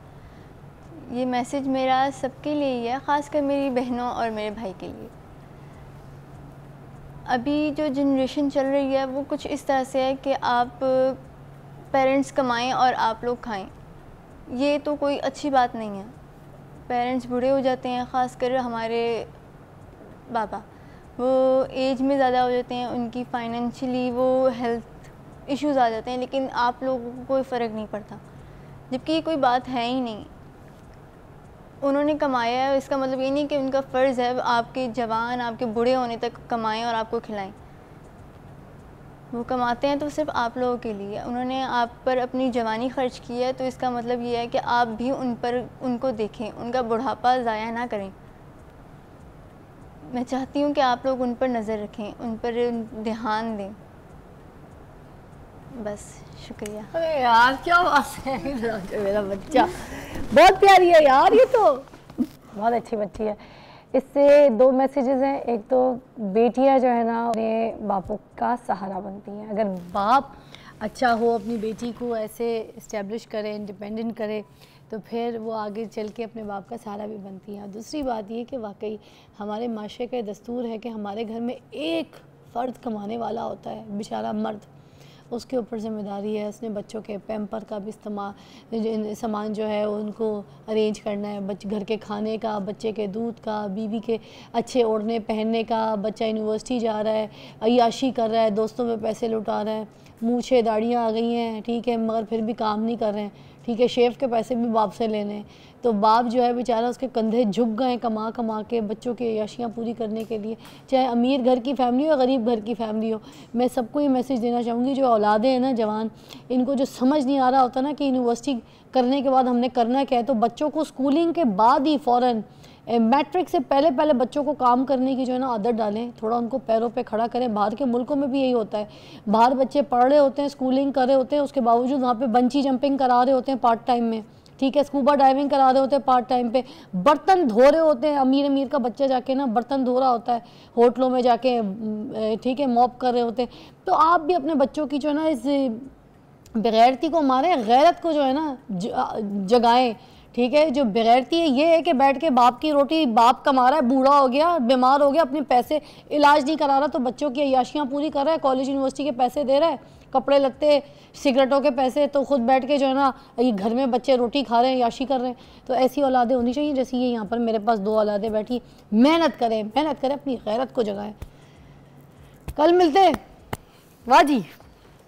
ये मैसेज मेरा सबके लिए ही है, ख़ासकर मेरी बहनों और मेरे भाई के लिए। अभी जो जनरेशन चल रही है वो कुछ इस तरह से है कि आप पेरेंट्स कमाएं और आप लोग खाएं, ये तो कोई अच्छी बात नहीं है। पेरेंट्स बूढ़े हो जाते हैं, ख़ासकर हमारे बाबा, वो एज में ज़्यादा हो जाते हैं, उनकी फाइनेंशियली वो हेल्थ इश्यूज़ आ जाते हैं, लेकिन आप लोगों को कोई फ़र्क नहीं पड़ता, जबकि ये कोई बात है ही नहीं। उन्होंने कमाया है, इसका मतलब ये नहीं कि उनका फ़र्ज़ है आपके जवान, आपके बूढ़े होने तक कमाएं और आपको खिलाएं। वो कमाते हैं तो सिर्फ आप लोगों के लिए, उन्होंने आप पर अपनी जवानी ख़र्च की है, तो इसका मतलब ये है कि आप भी उनको देखें, उनका बुढ़ापा ज़ाया ना करें। मैं चाहती हूँ कि आप लोग उन पर नज़र रखें, उन पर ध्यान दें, बस। शुक्रिया। अरे यार क्या बात है, मेरा बच्चा बहुत प्यारी है यार, ये तो बहुत अच्छी बच्ची है। इससे 2 मैसेजेस हैं। एक तो बेटियां जो है ना अपने बापों का सहारा बनती हैं। अगर बाप अच्छा हो, अपनी बेटी को ऐसे इस्टेब्लिश करे, इंडिपेंडेंट करे, तो फिर वो आगे चल के अपने बाप का सहारा भी बनती हैं। दूसरी बात ये कि वाकई हमारे माशरे का दस्तूर है कि हमारे घर में एक फ़र्द कमाने वाला होता है, बेचारा मर्द, उसके ऊपर ज़िम्मेदारी है, उसने बच्चों के पैम्पर का भी सामान जो है उनको अरेंज करना है, घर के खाने का, बच्चे के दूध का, बीवी के अच्छे ओढ़ने पहनने का, बच्चा यूनिवर्सिटी जा रहा है, अय्याशी कर रहा है, दोस्तों में पैसे लुटा रहा है, मूछें दाढ़ियाँ आ गई हैं, ठीक है, मगर फिर भी काम नहीं कर रहे हैं, ठीक है, शेफ के पैसे भी बाप से लेने हैं, तो बाप जो है बेचारा उसके कंधे झुक गए कमा कमा के बच्चों की अय्याशियाँ पूरी करने के लिए, चाहे अमीर घर की फैमिली हो या गरीब घर की फैमिली हो। मैं सबको ये मैसेज देना चाहूँगी, जो औलादे हैं ना जवान, इनको जो समझ नहीं आ रहा होता ना कि यूनिवर्सिटी करने के बाद हमने करना क्या है, तो बच्चों को स्कूलिंग के बाद ही फ़ौरन मैट्रिक से पहले बच्चों को काम करने की जो है ना आदत डालें, थोड़ा उनको पैरों पे खड़ा करें। बाहर के मुल्कों में भी यही होता है, बाहर बच्चे पढ़ रहे होते हैं, स्कूलिंग कर रहे होते हैं, उसके बावजूद वहाँ पे बंची जंपिंग करा रहे होते हैं पार्ट टाइम में, ठीक है, स्कूबा डाइविंग करा रहे होते हैं पार्ट टाइम पे, बर्तन धो रहे होते हैं, अमीर का बच्चा जाके ना बर्तन धो रहा होता है होटलों में जाके, ठीक है, मॉप कर रहे होते हैं। तो आप भी अपने बच्चों की जो है ना इस बेगैरती को मारें, गैरत को जो है ना जगाएं, ठीक है। जो बेगैरती है ये है कि बैठ के बाप की रोटी बाप कमा रहा है, बूढ़ा हो गया, बीमार हो गया, अपने पैसे इलाज नहीं करा रहा तो बच्चों की अय्याशियाँ पूरी कर रहा है, कॉलेज यूनिवर्सिटी के पैसे दे रहा है, कपड़े लत्ते सिगरेटों के पैसे, तो खुद बैठ के जो है ना ये घर में बच्चे रोटी खा रहे हैं, याशी कर रहे हैं। तो ऐसी औलादें होनी चाहिए जैसी ये यहाँ पर मेरे पास 2 औलादें बैठी। मेहनत करें, अपनी गैरत को जगाएं। कल मिलते हैं। वाह जी।